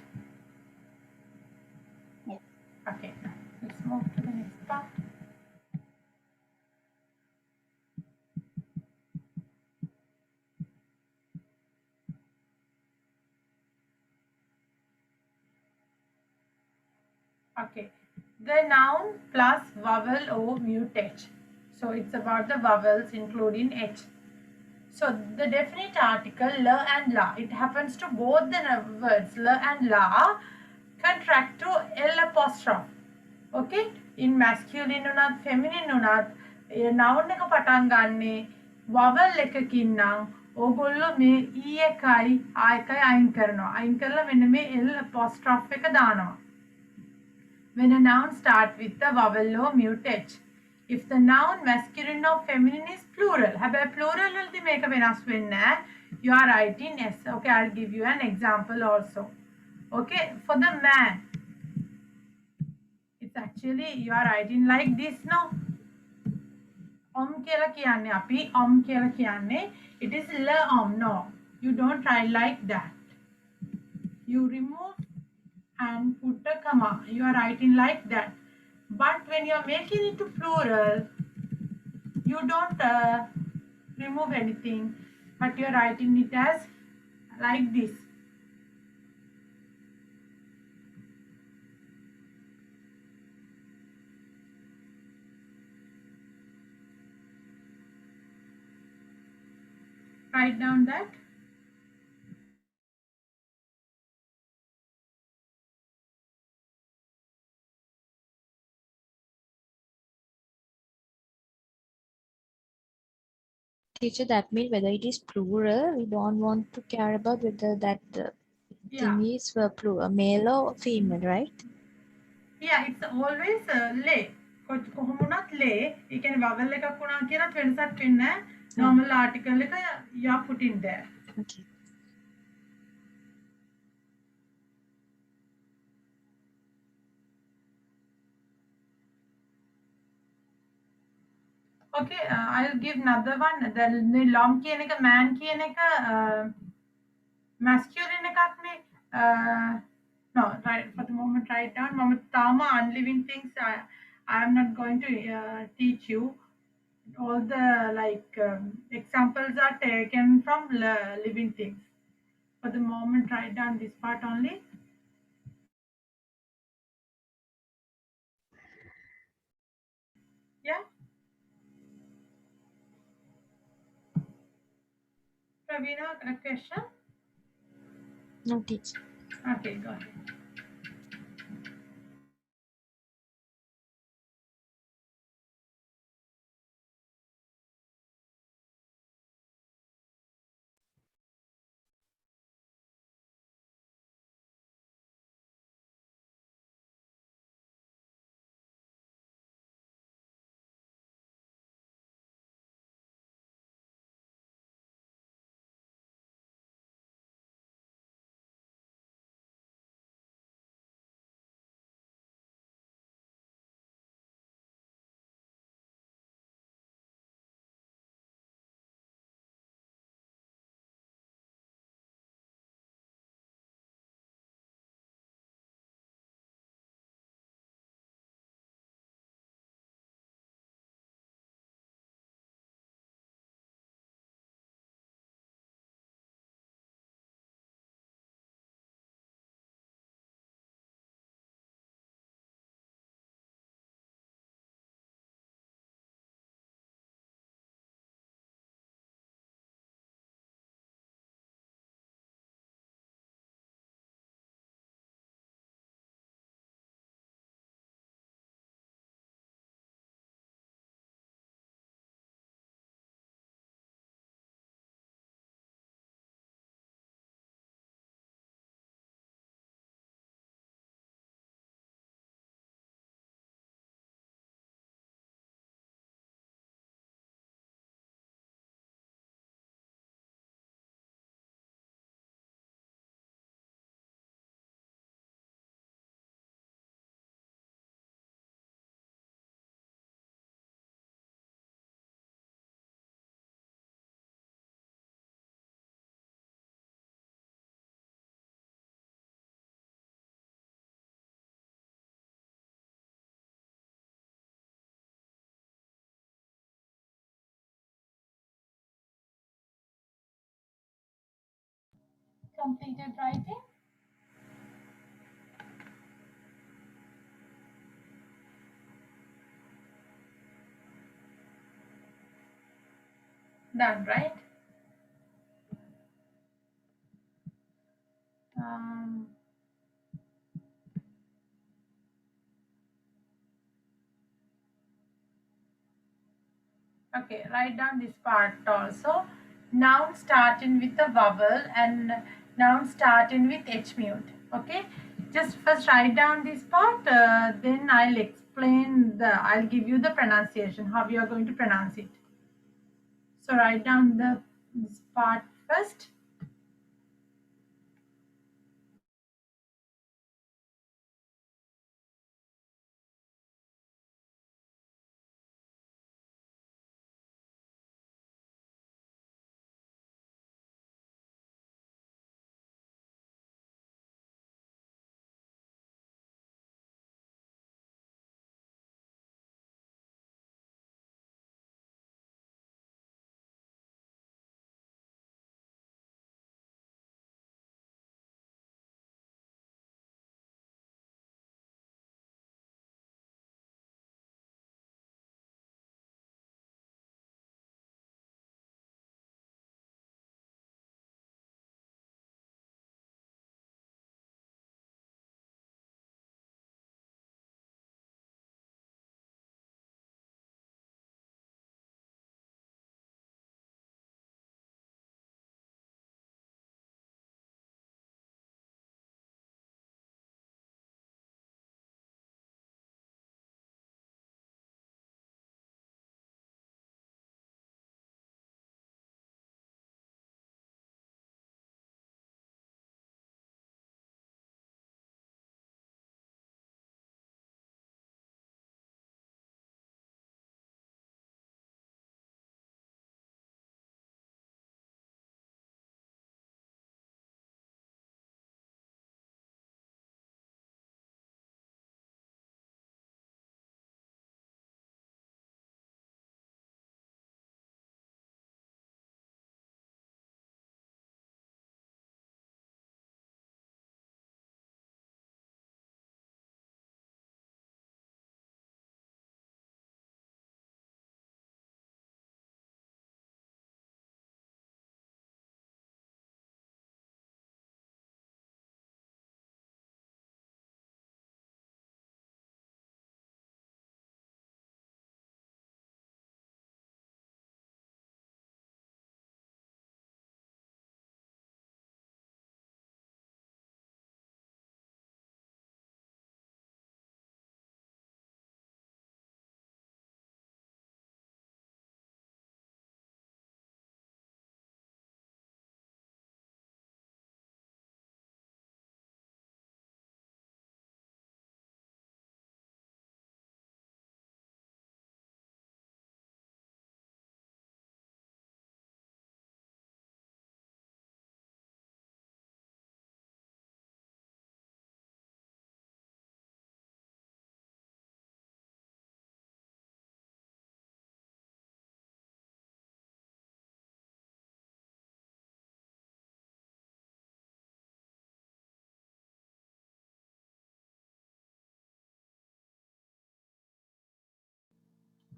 Yes. Okay, let's move to the next part. Okay, the noun plus vowel o mute h. So it's about the vowels including h. So the definite article la and la, it happens to both the words la and la contract to l apostrophe. Okay, in masculine උනත් feminine උනත් noun එක පටන් ගන්නේ vowel එකකින් නම් ඕගොල්ලෝ මේ e එකයි a එකයි අයින් කරනවා. අයින් කරලා මෙන්න මේ l apostrophe එක දානවා. When a noun starts with the vowel or mute h. If the noun masculine or feminine is plural. හැබැයි plural වලදී මේක වෙනස් වෙන්නේ නැහැ. You are writing s. Okay, I'll give you an example also. Okay, for the man, it's actually you are writing like this now. කියලා කියන්නේ අපි කියලා කියන්නේ it is le no. You don't write like that. You remove and put a comma. You are writing like that. But when you are making it to plural, you don't remove anything, but you are writing it as like this. Write down that. Teacher, that means whether it is plural, we don't want to care about whether that thing is plural, male or female, right? Yeah, it's always lay. කොහොම වුණත් lay. ඒ කියන්නේ vowel එකක් වුණා කියනත් වෙනසක් වෙන්නේ නැහැ. Normal article එක you are put in there. Okay. Okay, I'll give another one. The lom කියන එක man කියන එක masculine එකක් නේ. No, right for the moment write down. මම තාම unliving things I am not going to teach you. All the like examples are taken from living things. For the moment write down this part only. Yeah, Pravina, a question? No, teacher. Okay, go ahead. Completed writing? Done, right? Um, okay, write down this part also. Noun starting with a vowel and noun starting with H mute. Okay, just first write down this part, then I'll explain I'll give you the pronunciation, how you are going to pronounce it. So write down this part first.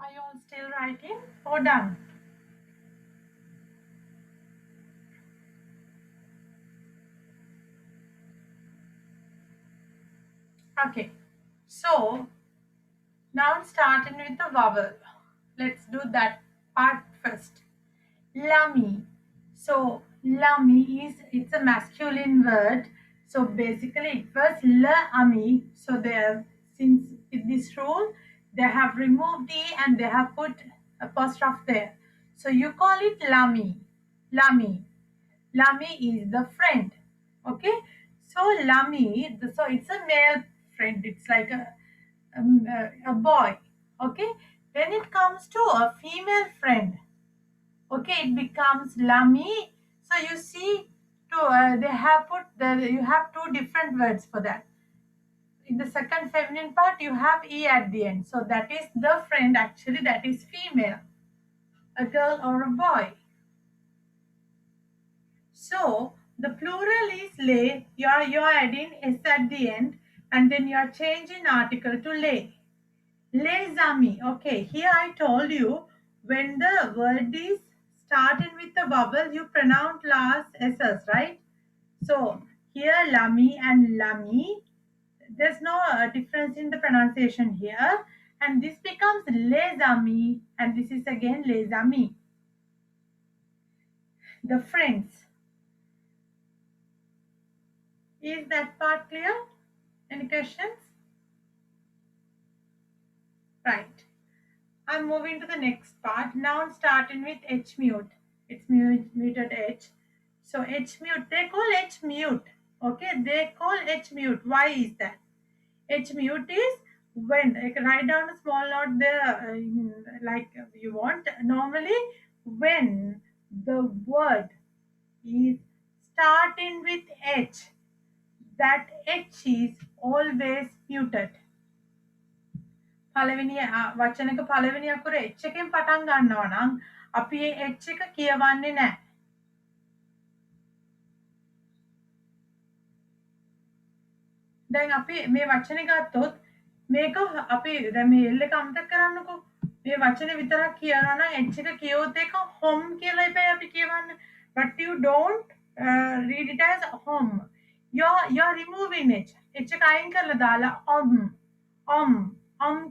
Are you all still writing or done? Okay, so now starting with the vowel. Let's do that part first. Lami. So lami it's a masculine word. So basically it was la-ami. So there, since in this rule they have removed e and they have put apostrophe there. So you call it lami. Lami. Lami is the friend. Okay. So lami. So it's a male friend. It's like a boy. Okay. When it comes to a female friend, okay, it becomes lami. So you see, they have put you have two different words for that. In the second feminine part you have e at the end, so that is the friend, actually that is female, a girl or a boy. So the plural is lay. You're adding s at the end and then you are changing article to lay. Lezami. Okay, here I told you when the word is starting with the vowel, you pronounce last s's, right? So here lami and lami, there's no difference in the pronunciation here, and this becomes lezami, and this is again lezami. The friends. Is that part clear? Any questions? Right. I'm moving to the next part. Noun starting with H mute. It's muted H. So H mute, they call H mute. Okay, they call H mute. Why is that? H mute is when, I can write down a small note there, like you want. Normally, when the word is starting with H, that H is always muted. පළවෙනි වචනක පළවෙනි අකුර h එකෙන් පටන් ගන්නවා නම් අපි ඒ h එක කියවන්නේ නැහැ. දැන් අපි මේ වචනේ ගත්තොත් මේක අපි දැන් මේ l එක අමතක කරන්නකෝ. මේ වචනේ විතරක් කියනවා නම් h එක කියවොත් ඒක home කියලා ඉබේ අපි කියවන්නේ. But you don't read it as home. You're removing h. h එක අයින් කරලා දාලා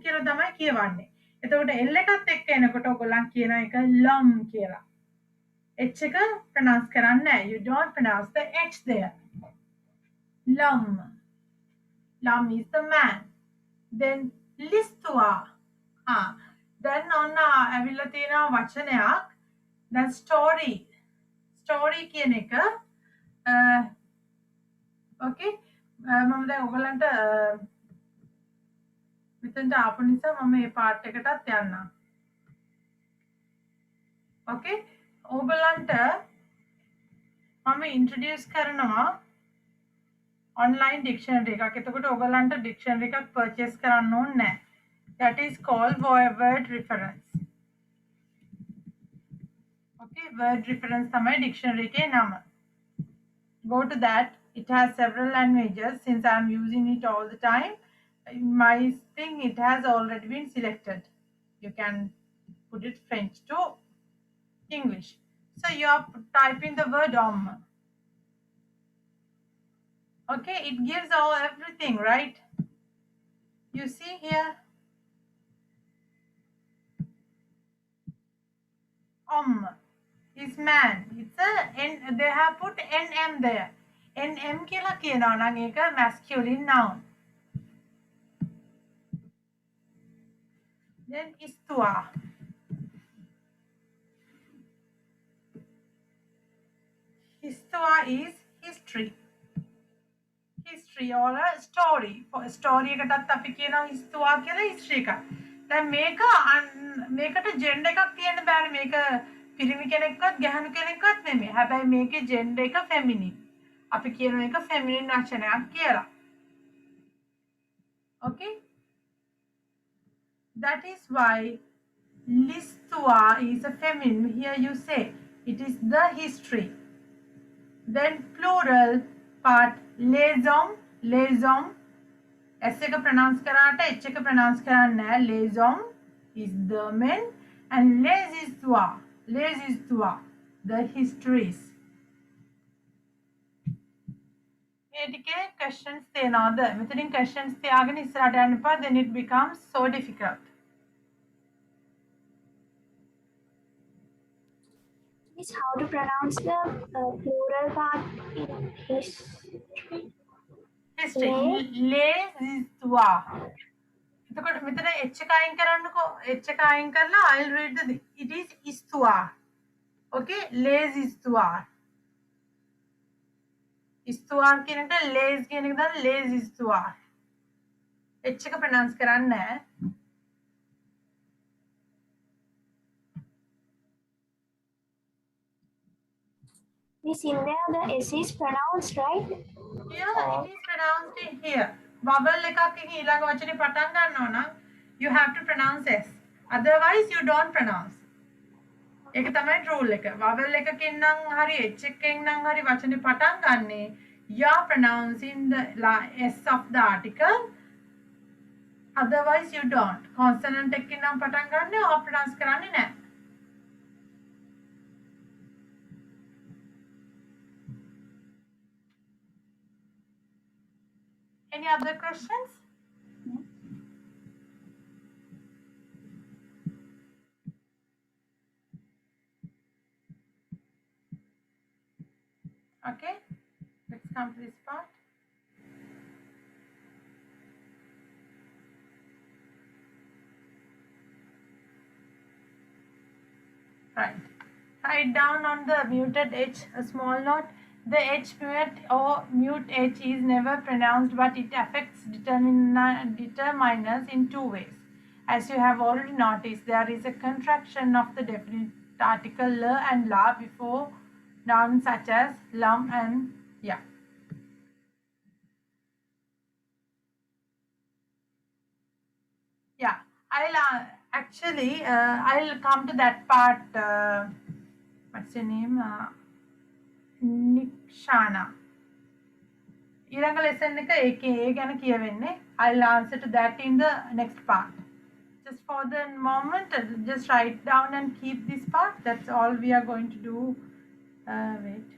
කියලා තමයි කියවන්නේ. එතකොට l එකත් එක්ක එනකොට ඔයගොල්ලන් කියන එක lum කියලා. h එක pronounce කරන්නේ නැහැ. You don't pronounce the h there. Lum. Lum is the man. Then listua. Then on ඇවිල්ලා තියෙනවා වචනයක්. Then story. Story කියන එක okay මම දැන් ඔයගලන්ට මෙතෙන්ට ආපු නිසා මම මේ පාර්ට් එකටත් යන්නම්. okay ඔයගලන්ට මම ඉන්ට්‍රොඩියුස් කරනවා online dictionary එකක්. එතකොට ඔයගලන්ට dictionary එකක් purchase කරන්න ඕනේ නැහැ. That is called word reference. Okay, word reference තමයි dictionary එකේ නම. Go to that. It has several languages. Since I am using it all the time, my thing, it has already been selected. You can put it French to English. So you are typing the word homme. Okay, it gives everything, right? You see here, homme is man. It's they have put nm there. nm කියලා කියනවා නම් ඒක masculine noun. Then histoire. Histoire is history. History or a story. For story එකටත් අපි කියනවා histoire කියලා history එක. දැන් මේකට gender එකක් තියන්න බෑනේ. මේක පිරිමි කෙනෙක්වත් ගැහණු කෙනෙක්වත් නෙමෙයි. හැබැයි මේකේ gender එක feminine. අපි කියනවා එක feminine වචනයක් කියලා. Okay? That is why l'histoire is a feminine. Here you say it is the history. Then plural part les hommes. S එක pronounce කරාට H එක pronounce කරන්නේ නැහැ. Les hommes. is the men, and les histoires, the histories. මේ ටිකේ questions තියනවාද? මෙතනින් questions තියාගෙන ඉස්සරහට යන්න එපා, then it becomes so difficult. Is how to pronounce the plural part in history? History. Les histoires. එතකොට මෙතන h එක අයින් කරන්නකෝ. h එක අයින් කරලා I'll read the it is histoire. Okay, les histoires. histoire කියන එකට les කියන එක දාලා les histoires. h එක pronounce කරන්නේ නැහැ. Miss, in there the S is pronounced, right? Yeah, it is pronounced in here. Vowel එකකින් ඊළඟ වචනේ පටන් ගන්නවා නම් you have to pronounce s. Otherwise you don't pronounce. ඒක තමයි rule එක. vowel එකකින් නම් හරි h එකකින් නම් හරි වචනේ පටන් ගන්නෙ you are pronouncing the s of the article. Otherwise you don't. Consonant එකකින් නම් පටන් ගන්නෙ or pronounce කරන්නේ නැහැ. Any other questions? Okay, let's come to this part. Right. Write down on the muted H a small note. The H mute or mute H is never pronounced, but it affects determiners in two ways. As you have already noticed, there is a contraction of the definite article l and la before nouns such as lum and yeah. Yeah, I'll actually I'll come to that part. What's your name? Nikshana. ඊළඟ lesson එක ඒකේ ඒ ගැන කියවෙන්නේ. I'll answer to that in the next part. Just for the moment, just write down and keep this part. That's all we are going to do. Wait.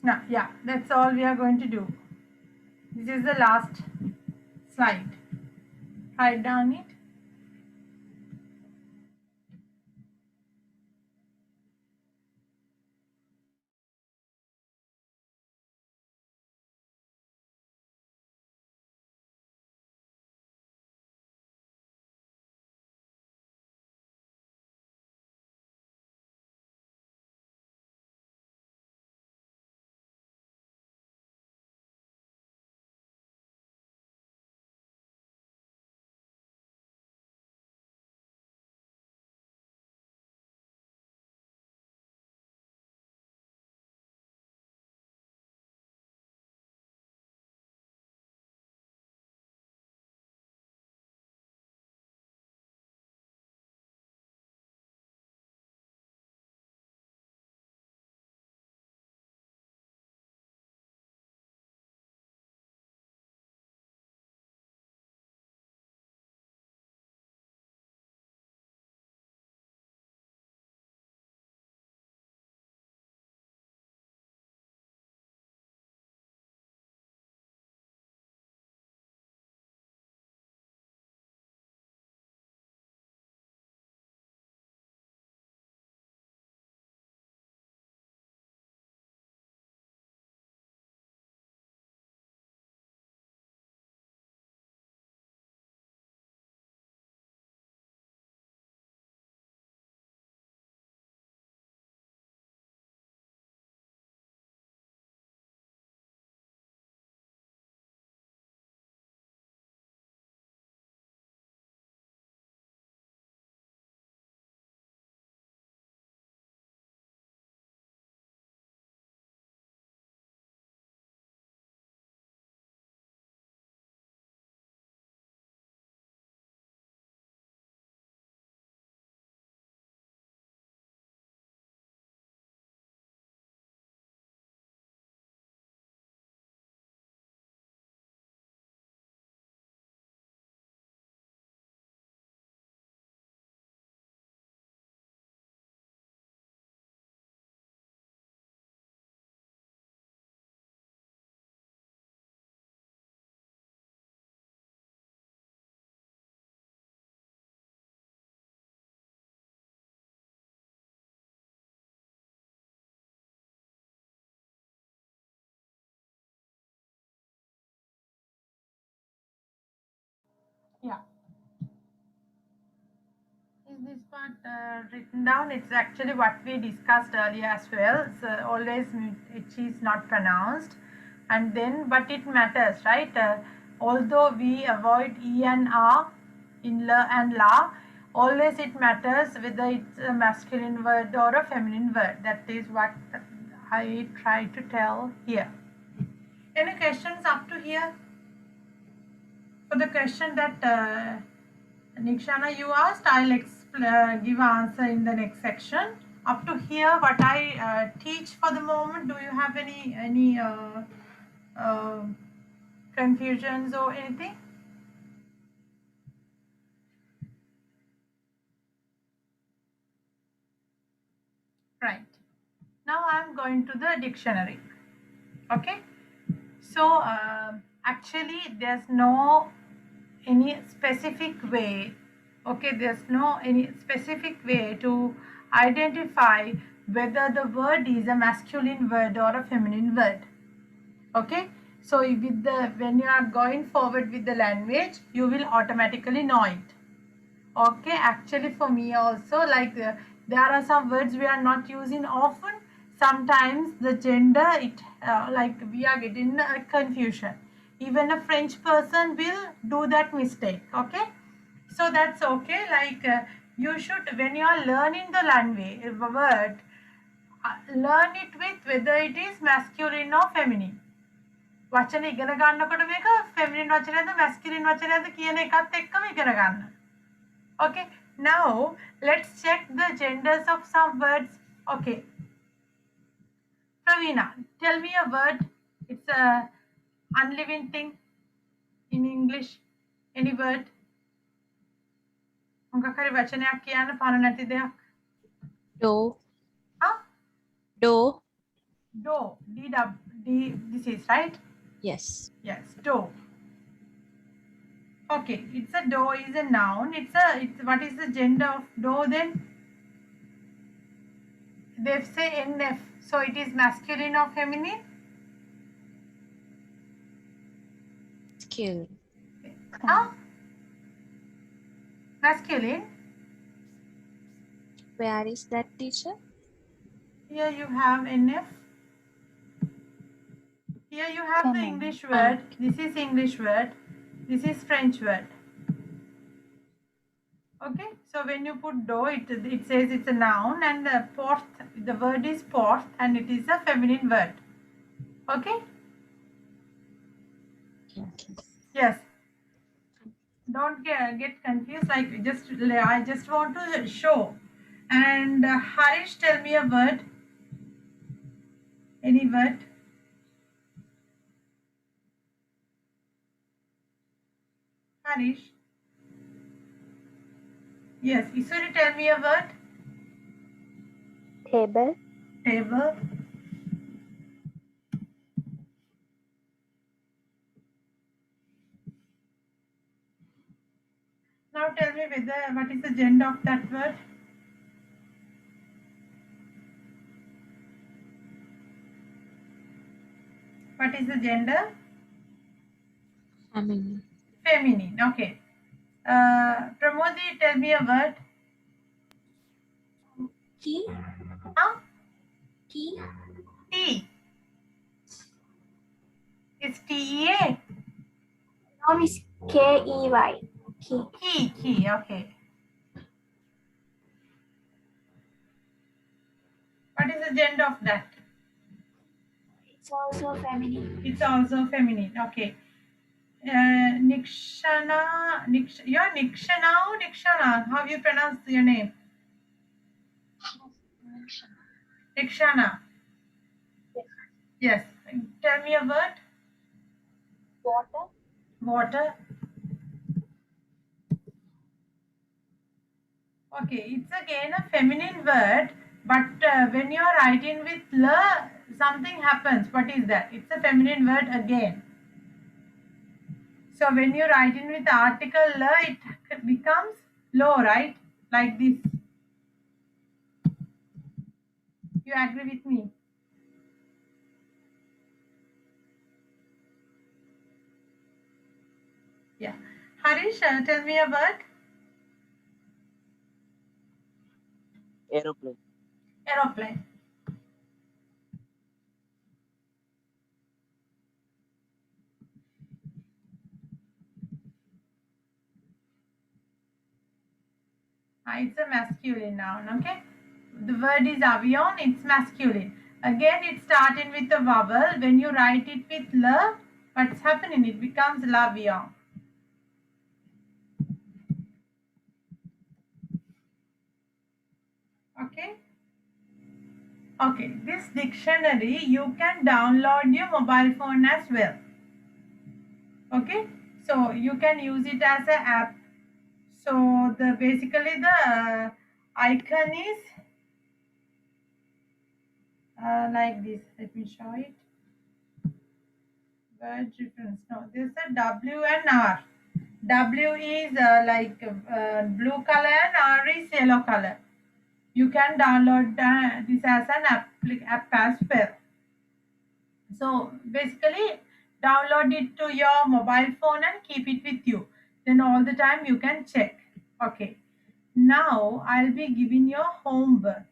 No, yeah, that's all we are going to do. This is the last slide. Write down it. Yeah. Is this part written down? It's actually what we discussed earlier as well. So always it is not pronounced, and then but it matters, right? Although we avoid e and r in la and la, always it matters whether it's a masculine word or a feminine word. That is what I try to tell here. Any questions up to here? For the question that Nikshana, you asked, I'll give answer in the next section. Up to here, what I teach for the moment, do you have any confusions or anything? Right. Now I'm going to the dictionary. Okay. So actually, there's no any specific way. Okay, there's no any specific way to identify whether the word is a masculine word or a feminine word. Okay, so with the when you are going forward with the language, you will automatically know it. Okay, actually for me also, like there are some words we are not using often. Sometimes the gender, it like we are getting a confusion. Even a French person will do that mistake. Okay, so that's okay. Like you should, when you are learning the language word, learn it with whether it is masculine or feminine. වචන ඉගෙන ගන්නකොට මේක feminine වචනයද masculine වචනයද කියන එකත් එක්කම ඉගෙන ගන්න. Okay, now let's check the genders of some words. Okay, Pravina, tell me a word. It's a unliving thing in English. Any word? මොකක් හරි වචනයක් කියන්න පණ නැති දෙයක්. Do. Huh? Do. Do. D. This is right. Yes. Yes, do. Okay, it's a do is a noun. It's what is the gender of do then? They say NF, so it is masculine or feminine? Skill. Huh? Masculine. Where is that, teacher? Here you have NF. Here you have the Feminine. English word. This is English word. This is French word. Okay, so when you put do, it says it's a noun, and the word is porth, and it is a feminine word. Okay. Okay. Yes. Don't get confused. Like I just want to show. And Harish, tell me a word. Any word? Harish. Yes. Isuri, tell me a word. Table. Table. Now tell me what is the gender of that word? What is the gender? Feminine. Feminine. Okay. Pramodi, tell me a word. T. Huh? T. T. It's T-E-A. Noun is K-E-Y. Key. Key. Okay. What is the gender of that? It's also feminine. It's also feminine. Okay. Nikshana. You're Nikshana or Nikshana? How you pronounce your name? Nikshana. Yes. Tell me a word. Water. Water. Okay, it's again a feminine word, but when you are writing with la, something happens. What is that? It's a feminine word again. So when you write in with article la, it becomes low, right? Like this. You agree with me? Yeah. Harish, tell me a word. Aeroplane. Aeroplane. It's a masculine noun, okay? The word is avion, it's masculine. Again, it's starting with a vowel. When you write it with la, what's happening? It becomes l'avion. Okay? Okay, this dictionary you can download your mobile phone as well. Okay, so you can use it as an app. So the basically the icon is like this. Let me show it. Word reference. No, this is a W and R. W is blue color and R is yellow color. You can download this as an app as well. So basically, download it to your mobile phone and keep it with you. Then all the time you can check. Okay. Now I'll be giving you homework.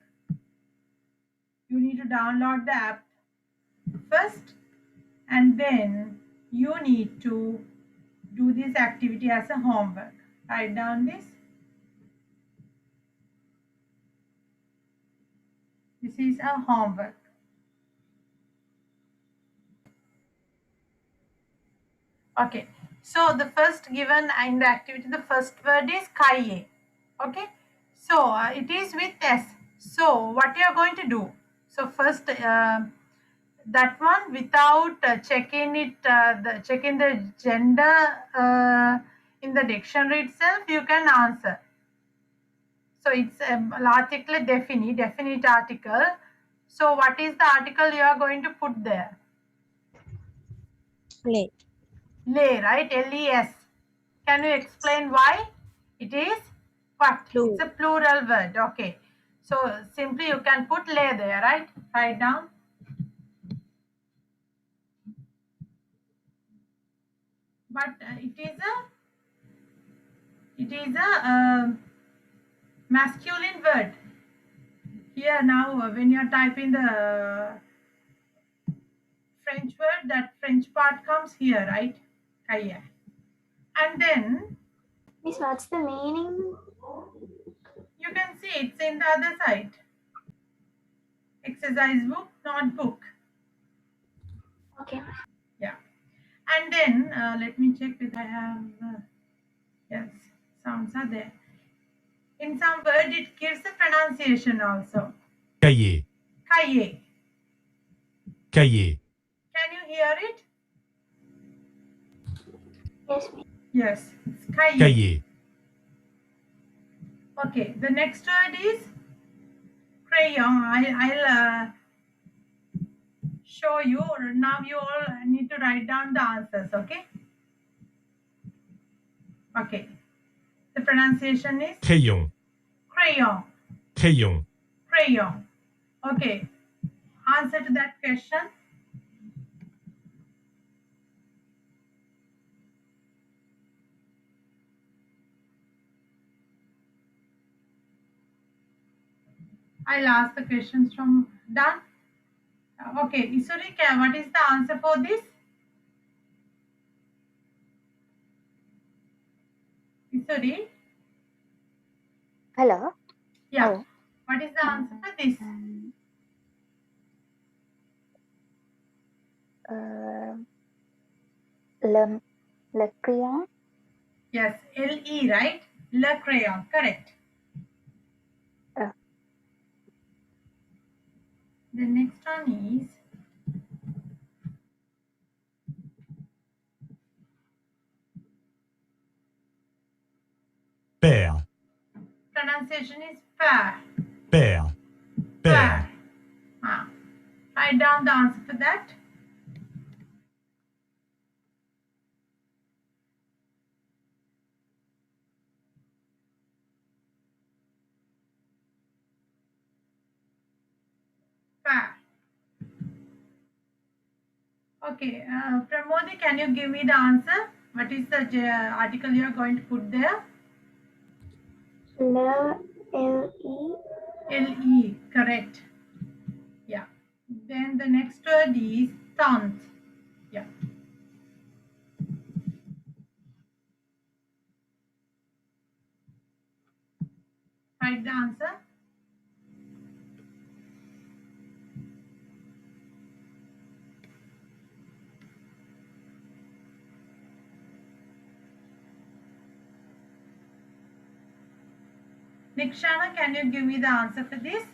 You need to download the app first, and then you need to do this activity as a homework. Write down this. This is a homework. Okay. So the first given in the activity, the first word is kaye. Okay. So it is with S. So what you are going to do? So first that one without checking it, checking the gender in the dictionary itself, you can answer. So it's an article definite article. So what is the article you are going to put there? Lay. Lay, right? L-E-S. Can you explain why? It is what? Plural. It's a plural word. Okay. So simply you can put lay there, right? Write down. But it is a masculine word. Here now when you are typing the French word, that French part comes here, right? Kaya. And then Miss, what's the meaning? you can see it's in the other side. Exercise book, notebook. Okay. Yeah. And then let me check if I have, yes, sounds are there. In some word it gives a pronunciation also. Cahier, Kaye. cahier, Can you hear it? Yes, Miss. Yes, it's kaye. cahier, Okay, the next word is crayon. I'll show you. Now you all need to write down the answers, okay? Okay. The pronunciation is crayon, crayon. crayon, Crayon. Okay. Answer to that question. I'll ask the questions from done. Okay, Isuri, what is the answer for this? Isuri? Hello. Yeah. Hello. What is the answer for this? Le crayon. Yes, L-E, right? Le crayon, correct. Uh. The next one is père, pronunciation is pear. père, père, Pear. Write down the answer for that. Pear. Okay, Pramodi, can you give me the answer? What is the article you are going to put there? Le, L-E. L-E, correct. Yeah. Then the next word is tant. Yeah. Write the answer. Nikshana, can you give me the answer for this?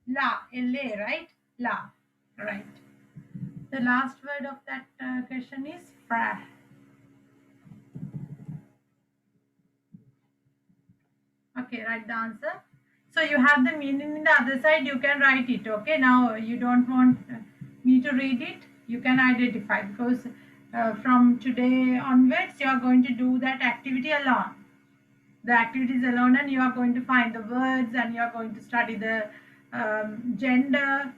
La, L-A, right? La, right. The last word of that question is fra. Okay, write the answer. So you have the meaning in the other side, you can write it. Okay, now you don't want me to read it, you can identify, because from today onwards you are going to do that activity alone. The activities alone, and you are going to find the words, and you are going to study the gender.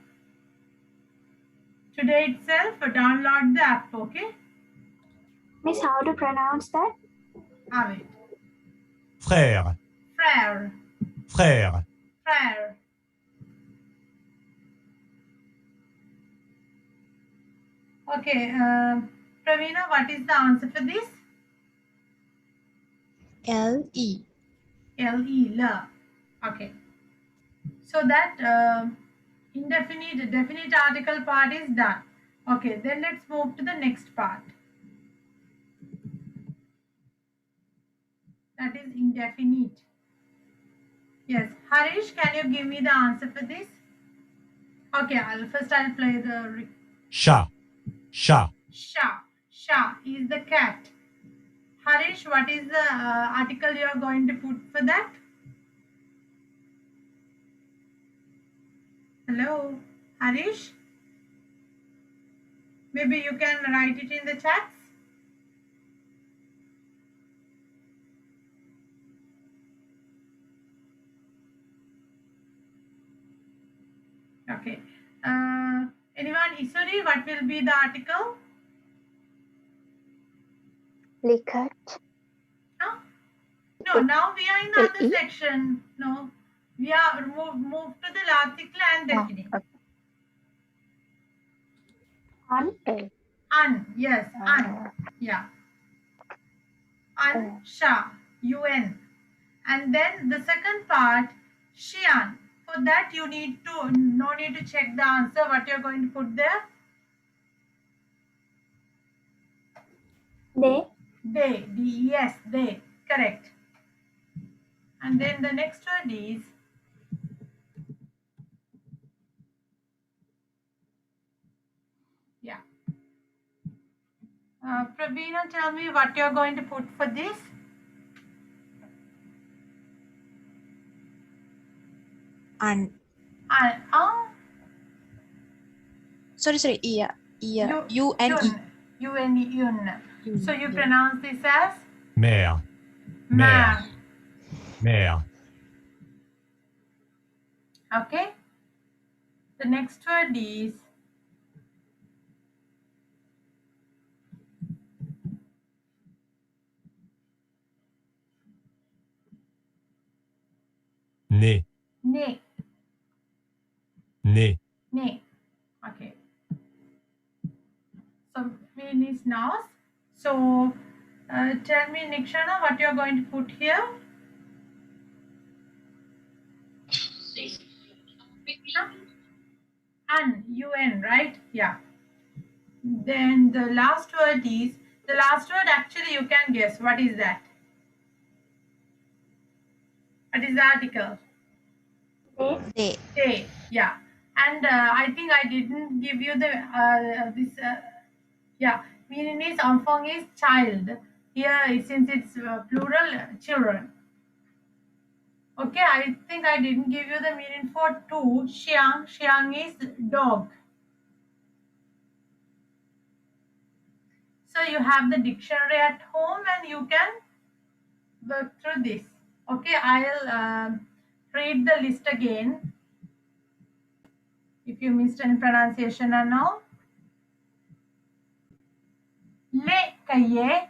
Today itself, download the app, okay? Miss, how to pronounce that? Have it. frère, Frère. frère, Frère. Okay, Pravina, what is the answer for this? L-E. L-E, la. Okay. So that definite article part is done. Okay, then let's move to the next part. That is indefinite. Yes, Harish, can you give me the answer for this? Okay, I'll play the chat, chat, Sha. Sha is the cat. Harish, what is the article you are going to put for that? Hello, Harish? Maybe you can write it in the chats. Okay. Anyone, Isuri, what will be the article? Likat. Huh? No, now we are in the other L-E? section. No, we are moved to the article and definite. Okay. Un. L. Un, yes, un. Yeah. Un, sha, un. And then the second part, Xian. For that you need to, no need to check the answer, what you're going to put there. They. They, yes, they, correct. And then the next word is yeah. Pravina, tell me what you're going to put for this. Un. Sorry. Yeah. U-N-E. Yun. So you Yeah. pronounce this as mère, ma. mère, Okay. The next word is né, ne. né, Ne. Okay. So mean is nose. So tell me, Nikshana, what you're going to put here. Un, right? Yeah. Then the last word actually you can guess. What is that? What is the article? They. They. Yeah. And I think I didn't give you the yeah, meaning is enfant is child. Here, since it's plural, children. Okay, I think I didn't give you the meaning for two. Xiang is dog. So you have the dictionary at home and you can work through this. Okay, I'll read the list again. If you missed any pronunciation and all. les cahiers,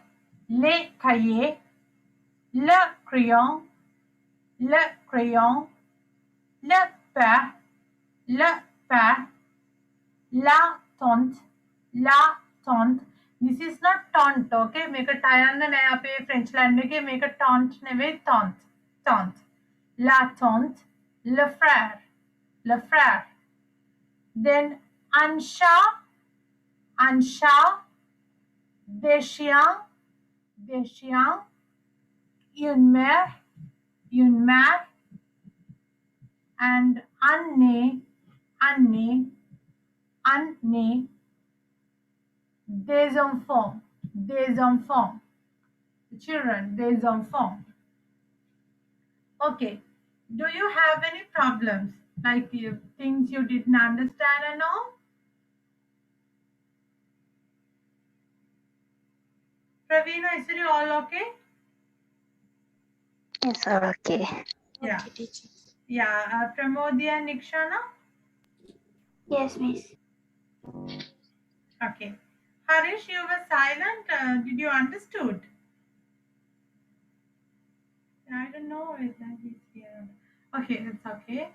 le crayon, le père, la tante. This is not taunt, okay? Make a tire na naya pe French land में make a taunt neve taunt. La tante, le frère. Then Ansha, des chiens, une mère, and Anne, des enfants, children, des enfants. Okay, do you have any problems, like things you didn't understand and all? Praveen, is it all okay? Yes, okay. Yeah. Okay, teacher. Yeah, Pramodya and Nikshana? Yes, Miss. Okay. Harish, you were silent. Did you understood? I don't know if that is here. Okay, that's okay.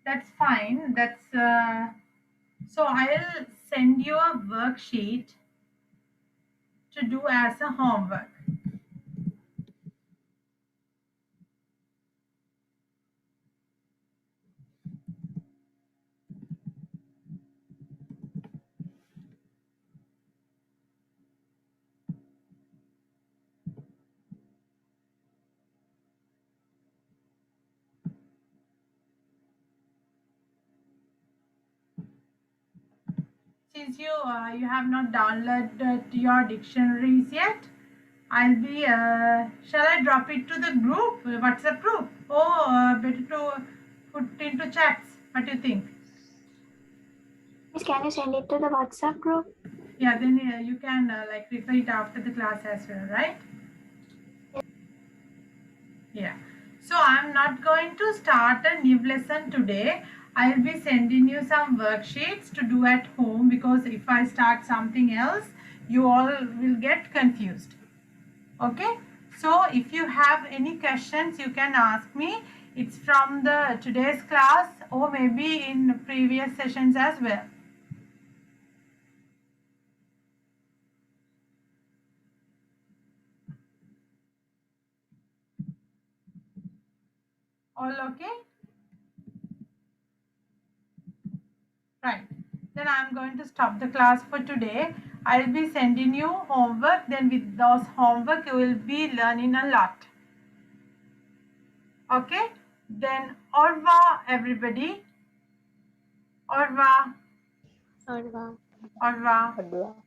That's fine. So I'll send you a worksheet to do as a homework. Since you have not downloaded your dictionaries yet, I'll be. Shall I drop it to the group, WhatsApp group? Better to put into chats. What do you think? Miss, can you send it to the WhatsApp group? Yeah, then you can like refer it after the class as well, right? Yeah. So I'm not going to start a new lesson today. I'll be sending you some worksheets to do at home, because if I start something else, you all will get confused. Okay? So if you have any questions, you can ask me. It's from the today's class or maybe in previous sessions as well. All okay? Right. Then I'm going to stop the class for today. I'll be sending you homework. Then with those homework, you will be learning a lot. Okay? Then au revoir, everybody. Au revoir. Au revoir. Au revoir. Good luck.